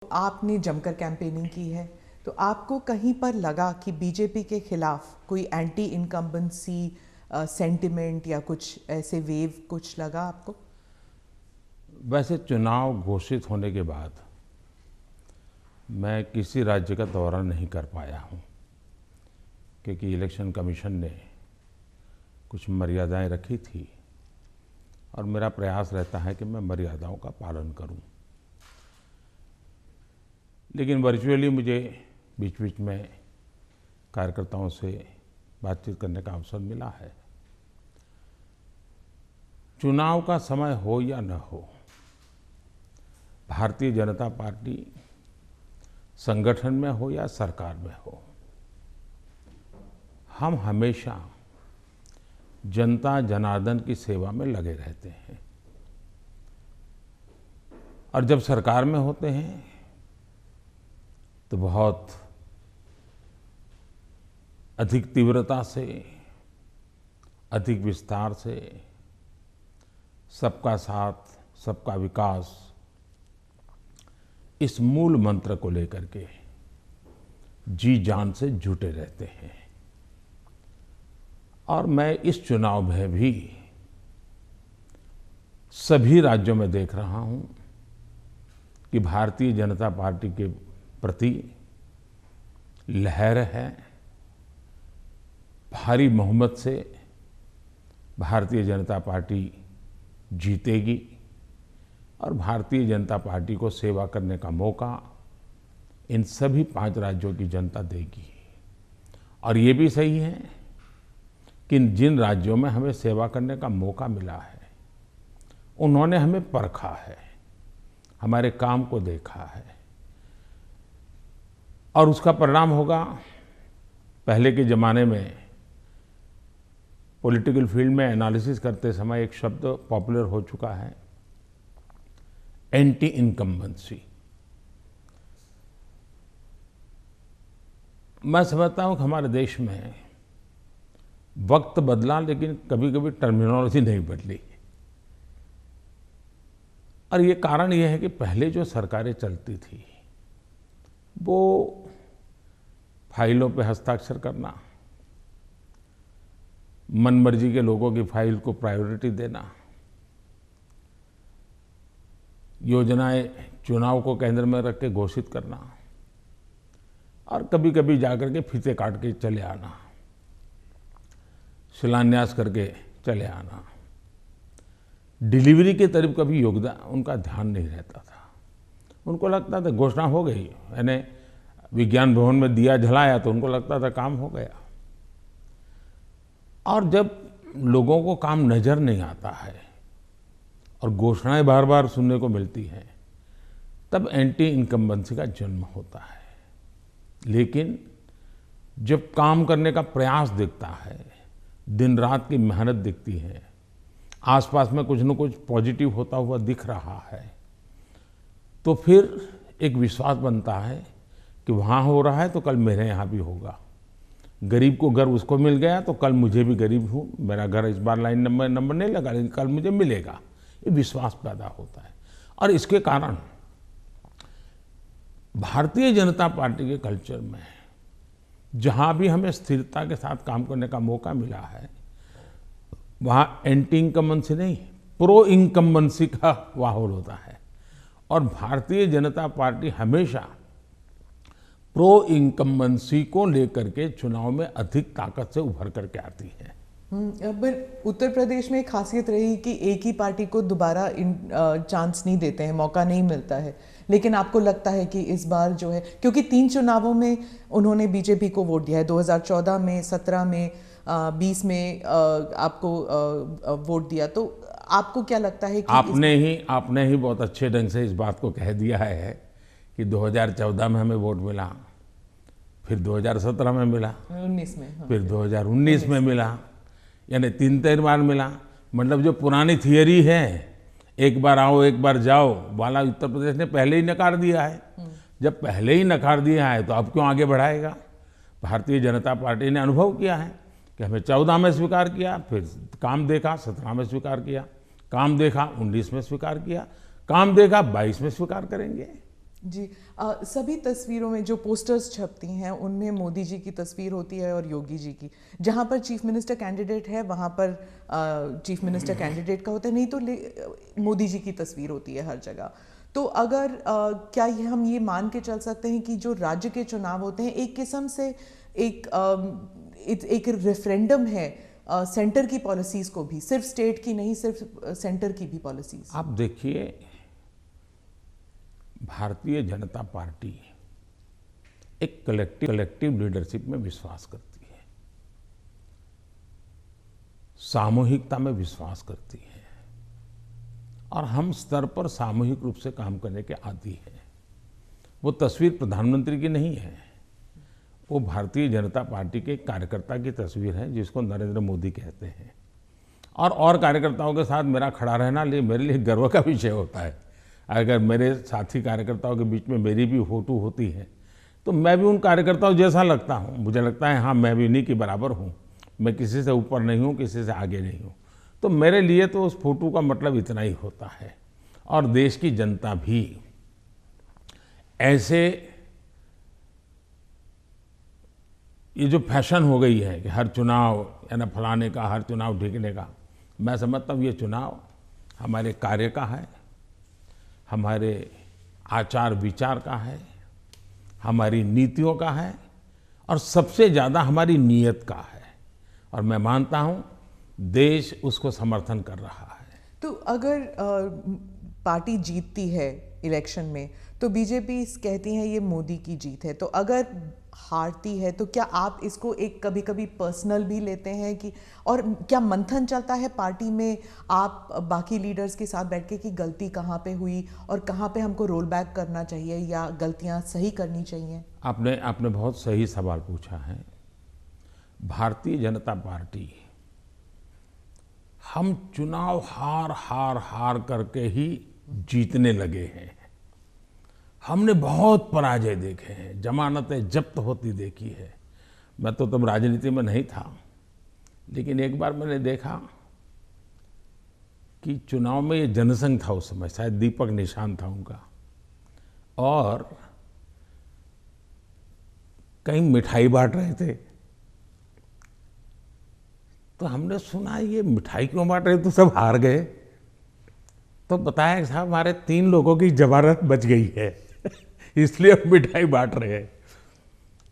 आपने जमकर कैंपेनिंग की है, तो आपको कहीं पर लगा कि बीजेपी के खिलाफ कोई एंटी इनकम्बेंसी सेंटिमेंट या कुछ ऐसे वेव कुछ लगा आपको? वैसे चुनाव घोषित होने के बाद मैं किसी राज्य का दौरा नहीं कर पाया हूँ, क्योंकि इलेक्शन कमीशन ने कुछ मर्यादाएं रखी थी और मेरा प्रयास रहता है कि मैं मर्यादाओं का पालन करूं। लेकिन वर्चुअली मुझे बीच बीच में कार्यकर्ताओं से बातचीत करने का अवसर मिला है। चुनाव का समय हो या न हो, भारतीय जनता पार्टी संगठन में हो या सरकार में हो, हम हमेशा जनता जनार्दन की सेवा में लगे रहते हैं। और जब सरकार में होते हैं तो बहुत अधिक तीव्रता से, अधिक विस्तार से सबका साथ, सबका विकास, इस मूल मंत्र को लेकर के जी जान से जुटे रहते हैं। और मैं इस चुनाव में भी सभी राज्यों में देख रहा हूं कि भारतीय जनता पार्टी के प्रति लहर है। भारी बहुमत से भारतीय जनता पार्टी जीतेगी और भारतीय जनता पार्टी को सेवा करने का मौका इन सभी 5 राज्यों की जनता देगी। और ये भी सही है कि जिन राज्यों में हमें सेवा करने का मौका मिला है, उन्होंने हमें परखा है, हमारे काम को देखा है और उसका परिणाम होगा। पहले के ज़माने में पॉलिटिकल फील्ड में एनालिसिस करते समय एक शब्द पॉपुलर हो चुका है, एंटी इनकम्बेंसी। मैं समझता हूं कि हमारे देश में वक्त बदला, लेकिन कभी कभी टर्मिनोलॉजी नहीं बदली। और ये कारण ये है कि पहले जो सरकारें चलती थी वो फाइलों पे हस्ताक्षर करना, मनमर्जी के लोगों की फाइल को प्रायोरिटी देना, योजनाएं चुनाव को केंद्र में रख के घोषित करना और कभी कभी जाकर के फीते काट के चले आना, शिलान्यास करके चले आना। डिलीवरी के तरफ कभी योगदान उनका ध्यान नहीं रहता था। उनको लगता था घोषणा हो गई, यानी विज्ञान भवन में दिया जलाया तो उनको लगता था काम हो गया। और जब लोगों को काम नजर नहीं आता है और घोषणाएं बार बार सुनने को मिलती हैं, तब एंटी इनकम्बेंसी का जन्म होता है। लेकिन जब काम करने का प्रयास दिखता है, दिन रात की मेहनत दिखती है, आसपास में कुछ न कुछ पॉजिटिव होता हुआ दिख रहा है, तो फिर एक विश्वास बनता है कि वहाँ हो रहा है तो कल मेरे यहाँ भी होगा। गरीब को घर उसको मिल गया तो कल मुझे भी, गरीब हूँ, मेरा घर इस बार लाइन नंबर नहीं लगा लेकिन कल मुझे मिलेगा। ये विश्वास पैदा होता है। और इसके कारण भारतीय जनता पार्टी के कल्चर में जहाँ भी हमें स्थिरता के साथ काम करने का मौका मिला है, वहाँ एंटी इनकम्बेंसी नहीं, प्रो इनकम्बेंसी का माहौल होता है। और भारतीय जनता पार्टी हमेशा प्रो इनकम्बेंसी को लेकर के चुनाव में अधिक ताकत से उभर करके आती है। पर उत्तर प्रदेश में एक खासियत रही कि एक ही पार्टी को दोबारा चांस नहीं देते हैं, मौका नहीं मिलता है। लेकिन आपको लगता है कि इस बार जो है, क्योंकि 3 चुनावों में उन्होंने बीजेपी को वोट दिया है, 2014 में, 17 में, 20 में आपको वोट दिया, तो आपको क्या लगता है कि आपने ही बहुत अच्छे ढंग से इस बात को कह दिया है कि 2014 में हमें वोट मिला, फिर 2017 में मिला, 19 में, हाँ, फिर 2019 में मिला, यानी 3 बार मिला। मतलब जो पुरानी थियरी है, एक बार आओ एक बार जाओ वाला, उत्तर प्रदेश ने पहले ही नकार दिया है। जब पहले ही नकार दिया है तो अब क्यों आगे बढ़ाएगा? भारतीय जनता पार्टी ने अनुभव किया है कि हमें 14 में स्वीकार किया, फिर काम देखा 17 में स्वीकार किया, काम देखा 19 में स्वीकार किया, काम देखा 22 में स्वीकार करेंगे। जी। सभी तस्वीरों में जो पोस्टर्स छपती हैं उनमें मोदी जी की तस्वीर होती है और योगी जी की। जहाँ पर चीफ मिनिस्टर कैंडिडेट है वहाँ पर चीफ मिनिस्टर कैंडिडेट का होता है, नहीं तो मोदी जी की तस्वीर होती है हर जगह। तो अगर क्या हम ये मान के चल सकते हैं कि जो राज्य के चुनाव होते हैं एक किस्म से एक रेफरेंडम है सेंटर की पॉलिसीज को भी, सिर्फ स्टेट की नहीं, सिर्फ सेंटर की भी पॉलिसीज? आप देखिए, भारतीय जनता पार्टी एक कलेक्टिव लीडरशिप में विश्वास करती है, सामूहिकता में विश्वास करती है और हम स्तर पर सामूहिक रूप से काम करने के आदी हैं। वो तस्वीर प्रधानमंत्री की नहीं है, वो भारतीय जनता पार्टी के कार्यकर्ता की तस्वीर है जिसको नरेंद्र मोदी कहते हैं। और कार्यकर्ताओं के साथ मेरा खड़ा रहना मेरे लिए गर्व का विषय होता है। अगर मेरे साथी कार्यकर्ताओं के बीच में मेरी भी फोटो होती है तो मैं भी उन कार्यकर्ताओं जैसा लगता हूँ। मुझे लगता है हाँ, मैं भी उन्हीं के बराबर हूँ, मैं किसी से ऊपर नहीं हूँ, किसी से आगे नहीं हूँ। तो मेरे लिए तो उस फोटो का मतलब इतना ही होता है। और देश की जनता भी ऐसे, ये जो फैशन हो गई है कि हर चुनाव या ना फलाने का, हर चुनाव ढीकने का, मैं समझता हूँ ये चुनाव हमारे कार्य का है, हमारे आचार विचार का है, हमारी नीतियों का है और सबसे ज़्यादा हमारी नीयत का है। और मैं मानता हूँ देश उसको समर्थन कर रहा है। तो अगर पार्टी जीतती है इलेक्शन में तो बीजेपी कहती है ये मोदी की जीत है, तो अगर हारती है तो क्या आप इसको एक कभी कभी पर्सनल भी लेते हैं कि, और क्या मंथन चलता है पार्टी में आप बाकी लीडर्स के साथ बैठ के कि गलती कहाँ पे हुई और कहाँ पे हमको रोल बैक करना चाहिए या गलतियाँ सही करनी चाहिए? आपने बहुत सही सवाल पूछा है। भारतीय जनता पार्टी, हम चुनाव हार करके ही जीतने लगे हैं। हमने बहुत पराजय देखे हैं, जमानतें जब्त होती देखी है। मैं तो तब राजनीति में नहीं था, लेकिन एक बार मैंने देखा कि चुनाव में ये जनसंघ था, उस समय शायद दीपक निशान था उनका, और कहीं मिठाई बांट रहे थे। तो हमने सुना ये मिठाई क्यों बांट रहे, तो सब हार गए। तो बताया कि साहब हमारे 3 लोगों की जमानत बच गई है इसलिए हम मिठाई बांट रहे हैं।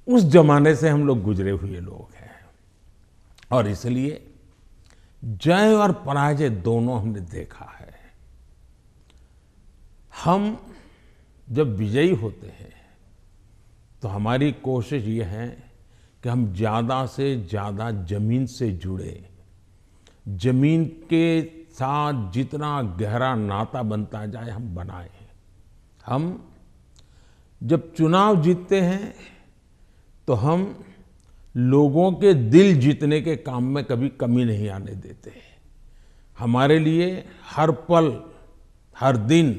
उस जमाने से हम लोग गुजरे हुए लोग हैं और इसलिए जय और पराजय दोनों हमने देखा है। हम जब विजयी होते हैं तो हमारी कोशिश ये है कि हम ज़्यादा से ज़्यादा जमीन से जुड़े, जमीन के साथ जितना गहरा नाता बनता जाए हम बनाएं। हम जब चुनाव जीतते हैं तो हम लोगों के दिल जीतने के काम में कभी कमी नहीं आने देते। हमारे लिए हर पल, हर दिन,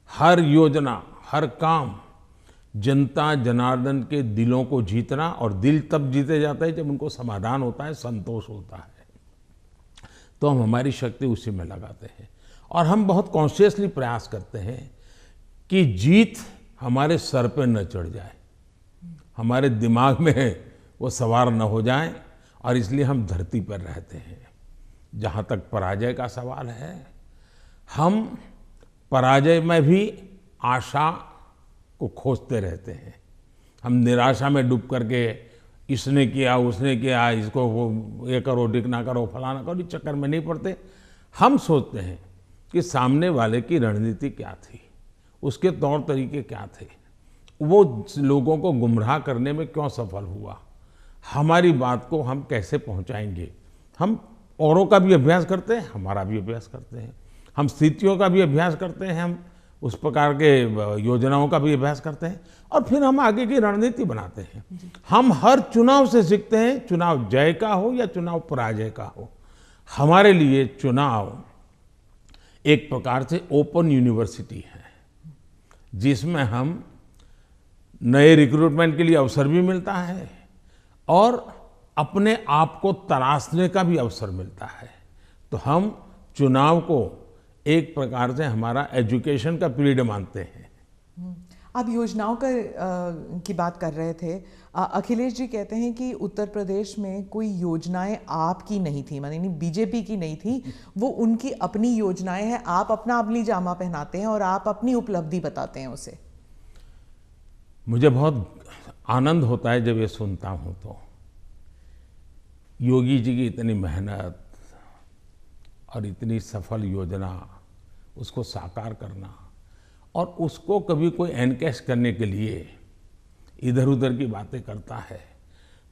हर योजना, हर काम जनता जनार्दन के दिलों को जीतना, और दिल तब जीते जाते हैं जब उनको समाधान होता है, संतोष होता है। तो हम हमारी शक्ति उसी में लगाते हैं और हम बहुत कॉन्शियसली प्रयास करते हैं कि जीत हमारे सर पे न चढ़ जाए, हमारे दिमाग में वो सवार न हो जाए, और इसलिए हम धरती पर रहते हैं। जहाँ तक पराजय का सवाल है, हम पराजय में भी आशा को खोजते रहते हैं। हम निराशा में डूब करके इसने किया, उसने किया, इसको वो ये करो, डिकना करो, फलाना करो, इस चक्कर में नहीं पड़ते। हम सोचते हैं कि सामने वाले की रणनीति क्या थी, उसके तौर तरीके क्या थे, वो लोगों को गुमराह करने में क्यों सफल हुआ, हमारी बात को हम कैसे पहुंचाएंगे। हम औरों का भी अभ्यास करते हैं, हमारा भी अभ्यास करते हैं, हम स्थितियों का भी अभ्यास करते हैं, हम उस प्रकार के योजनाओं का भी अभ्यास करते हैं और फिर हम आगे की रणनीति बनाते हैं। हम हर चुनाव से सीखते हैं, चुनाव जय का हो या चुनाव पराजय का हो। हमारे लिए चुनाव एक प्रकार से ओपन यूनिवर्सिटी है जिसमें हम नए रिक्रूटमेंट के लिए अवसर भी मिलता है और अपने आप को तराशने का भी अवसर मिलता है। तो हम चुनाव को एक प्रकार से हमारा एजुकेशन का पीरियड मानते हैं। आप योजनाओं का की बात कर रहे थे। अखिलेश जी कहते हैं कि उत्तर प्रदेश में कोई योजनाएं आपकी नहीं थी, माने नहीं बीजेपी की नहीं थी, वो उनकी अपनी योजनाएं हैं। आप अपना अपनी जामा पहनाते हैं और आप अपनी उपलब्धि बताते हैं उसे। मुझे बहुत आनंद होता है जब ये सुनता हूं तो योगी जी की इतनी मेहनत और इतनी सफल योजना, उसको साकार करना और उसको कभी कोई एनकैश करने के लिए इधर उधर की बातें करता है,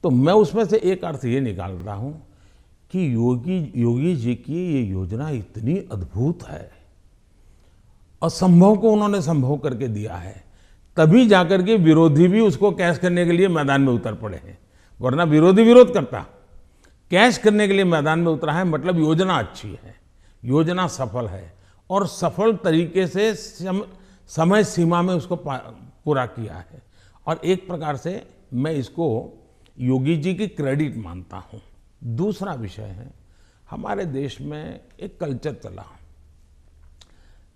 तो मैं उसमें से एक अर्थ ये निकालता हूं कि योगी जी की ये योजना इतनी अद्भुत है, असंभव को उन्होंने संभव करके दिया है, तभी जाकर के विरोधी भी उसको कैश करने के लिए मैदान में उतर पड़े हैं। वरना विरोधी विरोध करता, कैश करने के लिए मैदान में उतरा है, मतलब योजना अच्छी है, योजना सफल है और सफल तरीके से समय सीमा में उसको पूरा किया है। और एक प्रकार से मैं इसको योगी जी की क्रेडिट मानता हूँ। दूसरा विषय है, हमारे देश में एक कल्चर चला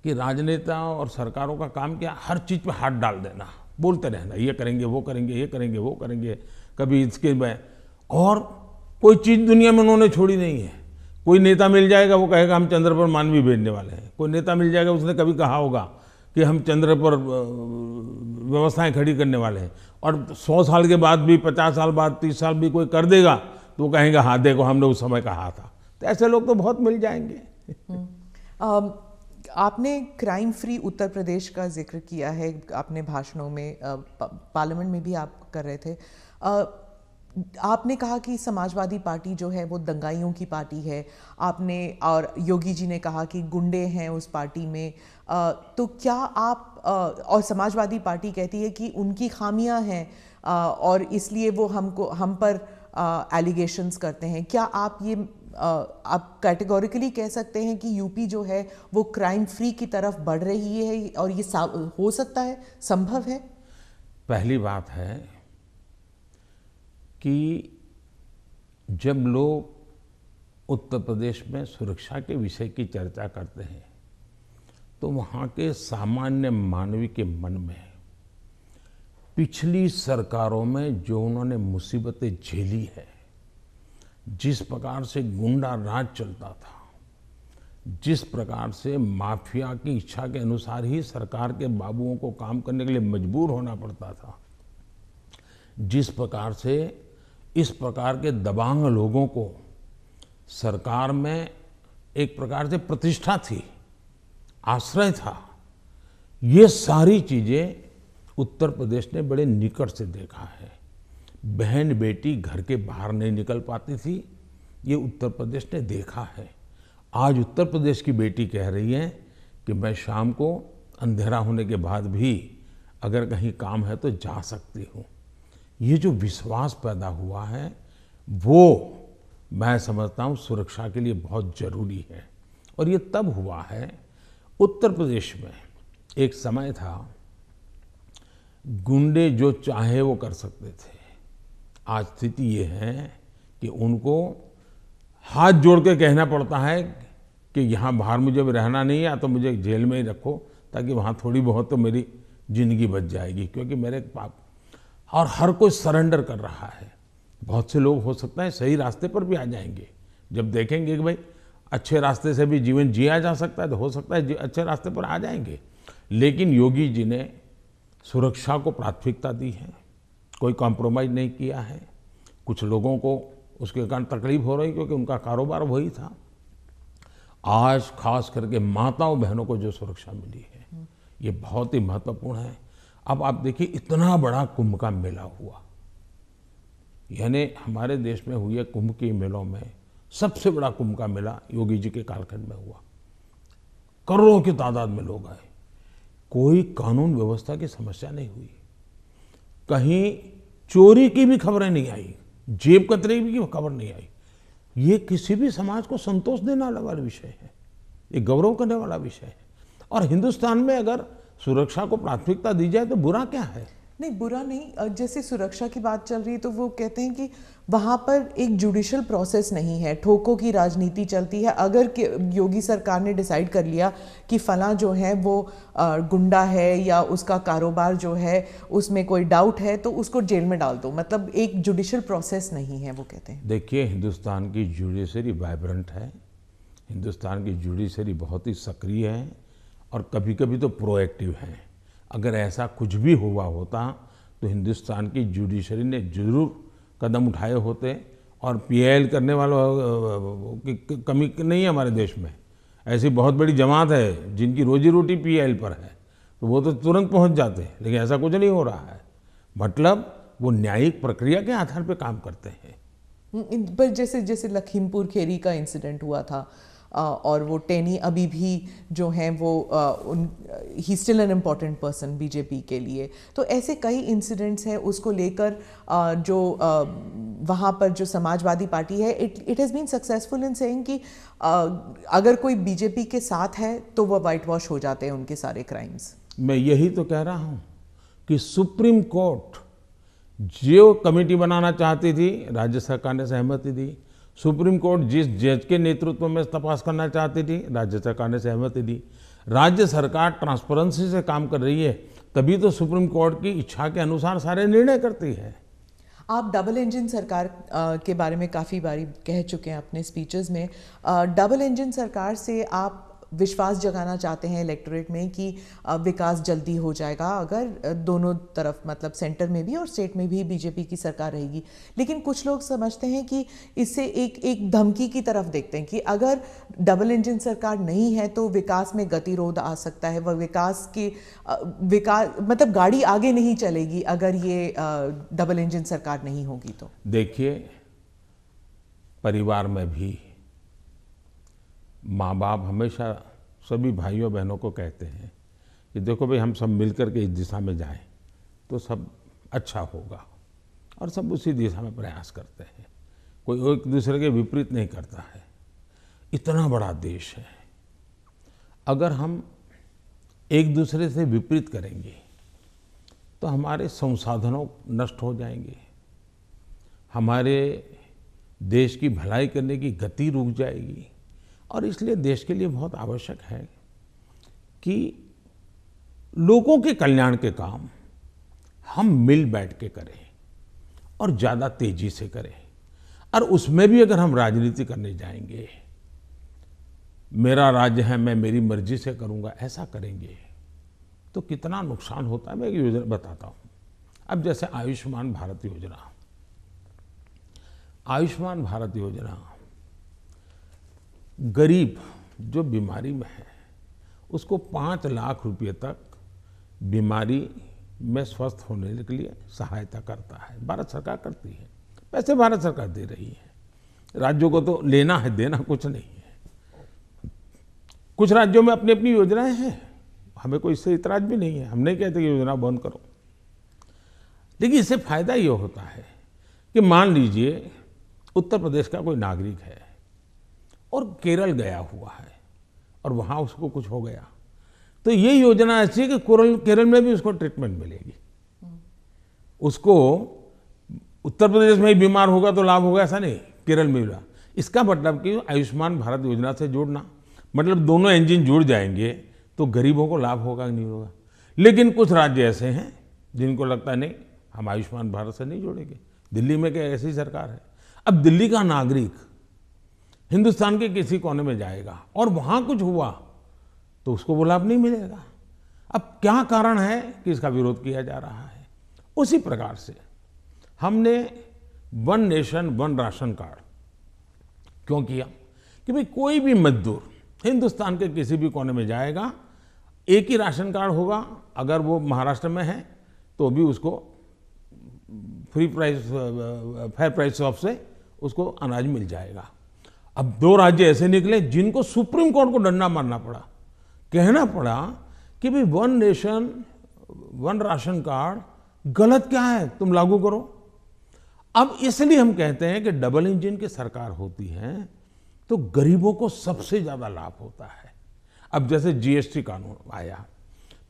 कि राजनेता और सरकारों का काम क्या, हर चीज़ पे हाथ डाल देना, बोलते रहना ये करेंगे वो करेंगे ये करेंगे वो करेंगे, कभी इसके में, और कोई चीज़ दुनिया में उन्होंने छोड़ी नहीं है। कोई नेता मिल जाएगा वो कहेगा हम चंद्र पर मानवी भेजने वाले हैं, कोई नेता मिल जाएगा उसने कभी कहा होगा कि हम चंद्र पर व्यवस्थाएं खड़ी करने वाले हैं, और 100 साल के बाद भी, 50 साल बाद, 30 साल भी कोई कर देगा तो वो कहेंगे हाँ देखो हमने उस समय कहा था। तो ऐसे लोग तो बहुत मिल जाएंगे। आपने क्राइम फ्री उत्तर प्रदेश का जिक्र किया है आपने भाषणों में, पार्लियामेंट में भी आप कर रहे थे। आपने कहा कि समाजवादी पार्टी जो है वो दंगाइयों की पार्टी है, आपने, और योगी जी ने कहा कि गुंडे हैं उस पार्टी में। तो क्या आप, और समाजवादी पार्टी कहती है कि उनकी खामियां हैं और इसलिए वो हम पर एलिगेशंस करते हैं। क्या आप ये आप कैटेगोरिकली कह सकते हैं कि यूपी जो है वो क्राइम फ्री की तरफ बढ़ रही है और ये हो सकता है, संभव है? पहली बात है कि जब लोग उत्तर प्रदेश में सुरक्षा के विषय की चर्चा करते हैं तो वहाँ के सामान्य मानवी के मन में पिछली सरकारों में जो उन्होंने मुसीबतें झेली है, जिस प्रकार से गुंडा राज चलता था, जिस प्रकार से माफिया की इच्छा के अनुसार ही सरकार के बाबुओं को काम करने के लिए मजबूर होना पड़ता था, जिस प्रकार से इस प्रकार के दबंग लोगों को सरकार में एक प्रकार से प्रतिष्ठा थी, आश्रय था, ये सारी चीजें उत्तर प्रदेश ने बड़े निकट से देखा है। बहन बेटी घर के बाहर नहीं निकल पाती थी, ये उत्तर प्रदेश ने देखा है। आज उत्तर प्रदेश की बेटी कह रही है कि मैं शाम को अंधेरा होने के बाद भी अगर कहीं काम है तो जा सकती हूँ। ये जो विश्वास पैदा हुआ है वो मैं समझता हूँ सुरक्षा के लिए बहुत जरूरी है। और ये तब हुआ है, उत्तर प्रदेश में एक समय था गुंडे जो चाहे वो कर सकते थे। आज स्थिति ये है कि उनको हाथ जोड़ के कहना पड़ता है कि यहाँ बाहर मुझे रहना नहीं है तो मुझे जेल में ही रखो, ताकि वहाँ थोड़ी बहुत तो मेरी जिंदगी बच जाएगी, क्योंकि मेरे पाप, और हर कोई सरेंडर कर रहा है। बहुत से लोग हो सकता है सही रास्ते पर भी आ जाएंगे, जब देखेंगे कि भाई अच्छे रास्ते से भी जीवन जिया जा सकता है तो हो सकता है अच्छे रास्ते पर आ जाएंगे। लेकिन योगी जी ने सुरक्षा को प्राथमिकता दी है, कोई कॉम्प्रोमाइज़ नहीं किया है। कुछ लोगों को उसके कारण तकलीफ हो रही क्योंकि उनका कारोबार वही था। आज खास करके माताओं बहनों को जो सुरक्षा मिली है ये बहुत ही महत्वपूर्ण है। अब आप देखिए इतना बड़ा कुंभ का मेला हुआ, यानी हमारे देश में हुए कुंभ के मेलों में सबसे बड़ा कुंभ का मेला योगी जी के कालखंड में हुआ। करोड़ों की तादाद में लोग आए, कोई कानून व्यवस्था की समस्या नहीं हुई, कहीं चोरी की भी खबरें नहीं आई, जेब कतरे की खबर नहीं आई। ये किसी भी समाज को संतोष देने वाला विषय है, ये गौरव करने वाला विषय है। और हिंदुस्तान में अगर सुरक्षा को प्राथमिकता दी जाए तो बुरा क्या है? नहीं, बुरा नहीं। जैसे सुरक्षा की बात चल रही है तो वो कहते हैं कि वहाँ पर एक जुडिशियल प्रोसेस नहीं है, ठोकों की राजनीति चलती है। अगर योगी सरकार ने डिसाइड कर लिया कि फलां जो है वो गुंडा है या उसका कारोबार जो है उसमें कोई डाउट है तो उसको जेल में डाल दो, मतलब एक जुडिशियल प्रोसेस नहीं है, वो कहते हैं। देखिए, हिंदुस्तान की जुडिशरी वाइब्रेंट है, हिंदुस्तान की जुडिशरी बहुत ही सक्रिय है और कभी कभी तो प्रोएक्टिव है। अगर ऐसा कुछ भी हुआ होता तो हिंदुस्तान की जुडिशरी ने जरूर कदम उठाए होते, और पीआईएल करने वालों की कमी नहीं है हमारे देश में। ऐसी बहुत बड़ी जमात है जिनकी रोजी रोटी पीआईएल पर है, तो वो तो तुरंत पहुंच जाते हैं, लेकिन ऐसा कुछ नहीं हो रहा है। मतलब वो न्यायिक प्रक्रिया के आधार पर काम करते हैं। पर जैसे जैसे लखीमपुर खेरी का इंसिडेंट हुआ था, और वो टेनी अभी भी जो हैं वो he still an important person BJP के लिए। तो ऐसे कई इंसिडेंट्स हैं, उसको लेकर जो वहाँ पर जो समाजवादी पार्टी है, it has been successful in saying कि अगर कोई बीजेपी के साथ है तो वो वाइट वॉश हो जाते हैं उनके सारे क्राइम्स। मैं यही तो कह रहा हूँ कि सुप्रीम कोर्ट जो कमेटी बनाना चाहती थी, राज्य सरकार ने सहमति दी। सुप्रीम कोर्ट जिस जज के नेतृत्व में तपास करना चाहती थी, राज्य सरकार ने सहमति दी। राज्य सरकार ट्रांसपेरेंसी से काम कर रही है, तभी तो सुप्रीम कोर्ट की इच्छा के अनुसार सारे निर्णय करती है। आप डबल इंजन सरकार के बारे में काफ़ी बारी कह चुके हैं अपने स्पीचेस में। डबल इंजन सरकार से आप विश्वास जगाना चाहते हैं इलेक्टोरेट में कि विकास जल्दी हो जाएगा अगर दोनों तरफ, मतलब सेंटर में भी और स्टेट में भी बीजेपी की सरकार रहेगी। लेकिन कुछ लोग समझते हैं कि इससे एक धमकी की तरफ देखते हैं कि अगर डबल इंजन सरकार नहीं है तो विकास में गतिरोध आ सकता है, वह विकास मतलब गाड़ी आगे नहीं चलेगी अगर ये डबल इंजन सरकार नहीं होगी तो। देखिए, परिवार में भी माँ बाप हमेशा सभी भाइयों बहनों को कहते हैं कि देखो भाई, हम सब मिलकर के इस दिशा में जाएं तो सब अच्छा होगा, और सब उसी दिशा में प्रयास करते हैं। कोई एक दूसरे के विपरीत नहीं करता है। इतना बड़ा देश है, अगर हम एक दूसरे से विपरीत करेंगे तो हमारे संसाधनों नष्ट हो जाएंगे, हमारे देश की भलाई करने की गति रुक जाएगी। और इसलिए देश के लिए बहुत आवश्यक है कि लोगों के कल्याण के काम हम मिल बैठ के करें और ज़्यादा तेजी से करें। और उसमें भी अगर हम राजनीति करने जाएंगे, मेरा राज्य है, मैं मेरी मर्जी से करूंगा, ऐसा करेंगे तो कितना नुकसान होता है। मैं एक योजना बताता हूँ। अब जैसे आयुष्मान भारत योजना, आयुष्मान भारत योजना गरीब जो बीमारी में है उसको 5 लाख रुपए तक बीमारी में स्वस्थ होने के लिए सहायता करता है। भारत सरकार करती है, पैसे भारत सरकार दे रही है। राज्यों को तो लेना है, देना कुछ नहीं है। कुछ राज्यों में अपनी अपनी योजनाएं हैं, हमें कोई इससे इतराज भी नहीं है। हम नहीं कहते कि योजना बंद करो, लेकिन इससे फायदा ये होता है कि मान लीजिए उत्तर प्रदेश का कोई नागरिक है और केरल गया हुआ है और वहाँ उसको कुछ हो गया, तो ये योजना ऐसी है कि केरल में भी उसको ट्रीटमेंट मिलेगी। उसको उत्तर प्रदेश में ही बीमार होगा तो लाभ होगा ऐसा नहीं, केरल में भी। इसका मतलब कि आयुष्मान भारत योजना से जोड़ना मतलब दोनों इंजन जुड़ जाएंगे तो गरीबों को लाभ होगा कि नहीं होगा। लेकिन कुछ राज्य ऐसे हैं जिनको लगता है नहीं, हम आयुष्मान भारत से नहीं जोड़ेंगे। दिल्ली में क्या ऐसी सरकार है। अब दिल्ली का नागरिक हिंदुस्तान के किसी कोने में जाएगा और वहां कुछ हुआ तो उसको वो लाभ नहीं मिलेगा। अब क्या कारण है कि इसका विरोध किया जा रहा है। उसी प्रकार से हमने one nation one ration card क्यों किया कि भाई कोई भी मजदूर हिंदुस्तान के किसी भी कोने में जाएगा, एक ही राशन कार्ड होगा। अगर वो महाराष्ट्र में है तो भी उसको फेयर प्राइस ऑफ से उसको अनाज मिल जाएगा। अब 2 राज्य ऐसे निकले जिनको सुप्रीम कोर्ट को डंडा मारना पड़ा, कहना पड़ा कि भाई one nation one ration card गलत क्या है, तुम लागू करो। अब इसलिए हम कहते हैं कि डबल इंजन की सरकार होती है तो गरीबों को सबसे ज्यादा लाभ होता है। अब जैसे जीएसटी कानून आया,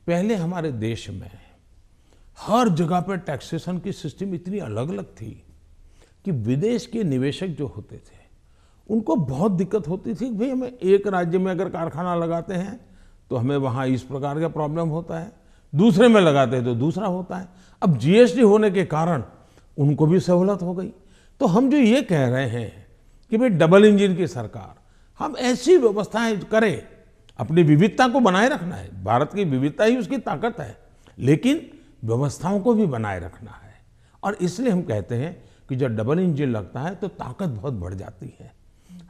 पहले हमारे देश में हर जगह पर टैक्सेशन की सिस्टम इतनी अलग अलग थी कि विदेश के निवेशक जो होते थे उनको बहुत दिक्कत होती थी। भाई हमें एक राज्य में अगर कारखाना लगाते हैं तो हमें वहाँ इस प्रकार का प्रॉब्लम होता है, दूसरे में लगाते हैं तो दूसरा होता है। अब जीएसटी होने के कारण उनको भी सहूलत हो गई। तो हम जो ये कह रहे हैं कि भाई डबल इंजन की सरकार, हम ऐसी व्यवस्थाएं करें, अपनी विविधता को बनाए रखना है, भारत की विविधता ही उसकी ताकत है, लेकिन व्यवस्थाओं को भी बनाए रखना है। और इसलिए हम कहते हैं कि जब डबल इंजन लगता है तो ताकत बहुत बढ़ जाती है,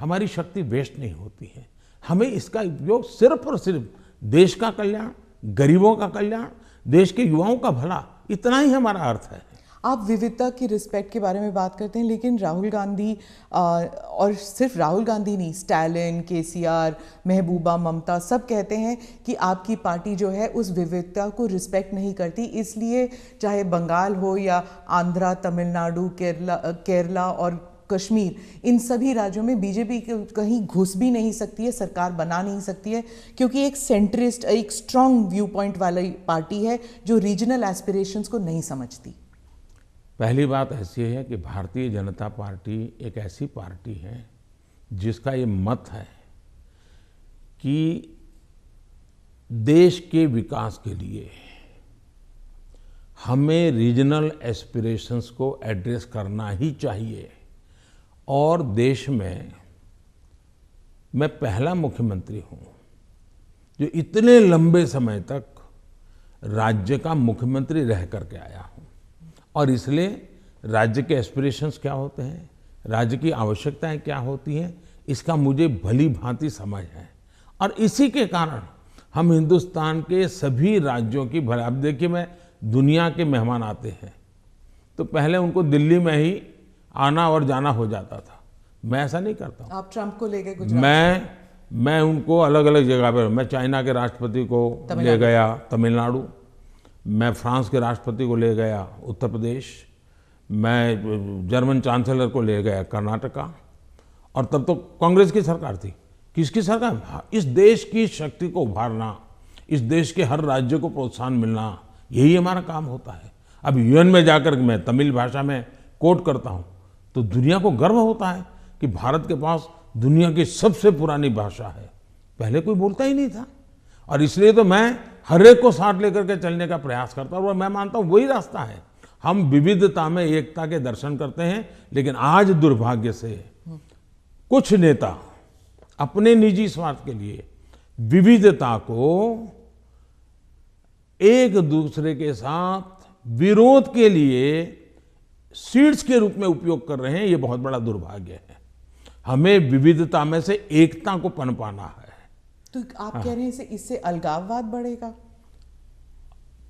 हमारी शक्ति वेस्ट नहीं होती है। हमें इसका उपयोग सिर्फ और सिर्फ देश का कल्याण, गरीबों का कल्याण, देश के युवाओं का भला, इतना ही हमारा अर्थ है। आप विविधता की रिस्पेक्ट के बारे में बात करते हैं, लेकिन राहुल गांधी और सिर्फ राहुल गांधी नहीं, स्टालिन, केसीआर, महबूबा, ममता सब कहते हैं कि आपकी पार्टी जो है उस विविधता को रिस्पेक्ट नहीं करती, इसलिए चाहे बंगाल हो या आंध्रा, तमिलनाडु, केरला और कश्मीर, इन सभी राज्यों में बीजेपी कहीं घुस भी नहीं सकती है, सरकार बना नहीं सकती है, क्योंकि एक सेंट्रिस्ट, एक स्ट्रांग व्यू पॉइंट वाली पार्टी है जो रीजनल एस्पिरेशंस को नहीं समझती। पहली बात ऐसी है कि भारतीय जनता पार्टी एक ऐसी पार्टी है जिसका ये मत है कि देश के विकास के लिए हमें रीजनल एस्पिरेशंस को एड्रेस करना ही चाहिए। और देश में मैं पहला मुख्यमंत्री हूँ जो इतने लंबे समय तक राज्य का मुख्यमंत्री रह करके आया हूँ, और इसलिए राज्य के एस्पिरेशंस क्या होते हैं, राज्य की आवश्यकताएं क्या होती हैं, इसका मुझे भली भांति समझ है। और इसी के कारण हम हिंदुस्तान के सभी राज्यों की भला, अब देखिए मैं दुनिया के मेहमान आते हैं तो पहले उनको दिल्ली में ही आना और जाना हो जाता था, मैं ऐसा नहीं करता हूँ। आप ट्रंप को ले गए गुजरात? मैं उनको अलग अलग जगह पर, मैं चाइना के राष्ट्रपति को ले गया तमिलनाडु, मैं फ्रांस के राष्ट्रपति को ले गया उत्तर प्रदेश, मैं जर्मन चांसलर को ले गया कर्नाटका, और तब तो कांग्रेस की सरकार थी। किसकी सरकार? इस देश की शक्ति को उभारना, इस देश के हर राज्य को प्रोत्साहन मिलना, यही हमारा काम होता है। अब यूएन में जाकर मैं तमिल भाषा में कोट करता हूँ तो दुनिया को गर्व होता है कि भारत के पास दुनिया की सबसे पुरानी भाषा है, पहले कोई बोलता ही नहीं था। और इसलिए तो मैं हर एक को साथ लेकर के चलने का प्रयास करता हूँ, और मैं मानता हूँ वही रास्ता है। हम विविधता में एकता के दर्शन करते हैं, लेकिन आज दुर्भाग्य से कुछ नेता अपने निजी स्वार्थ के लिए विविधता को एक दूसरे के साथ विरोध के लिए सीड्स के रूप में उपयोग कर रहे हैं। ये बहुत बड़ा दुर्भाग्य है। हमें विविधता में से एकता को पनपाना है। तो आप कह रहे हैं इससे अलगाववाद बढ़ेगा?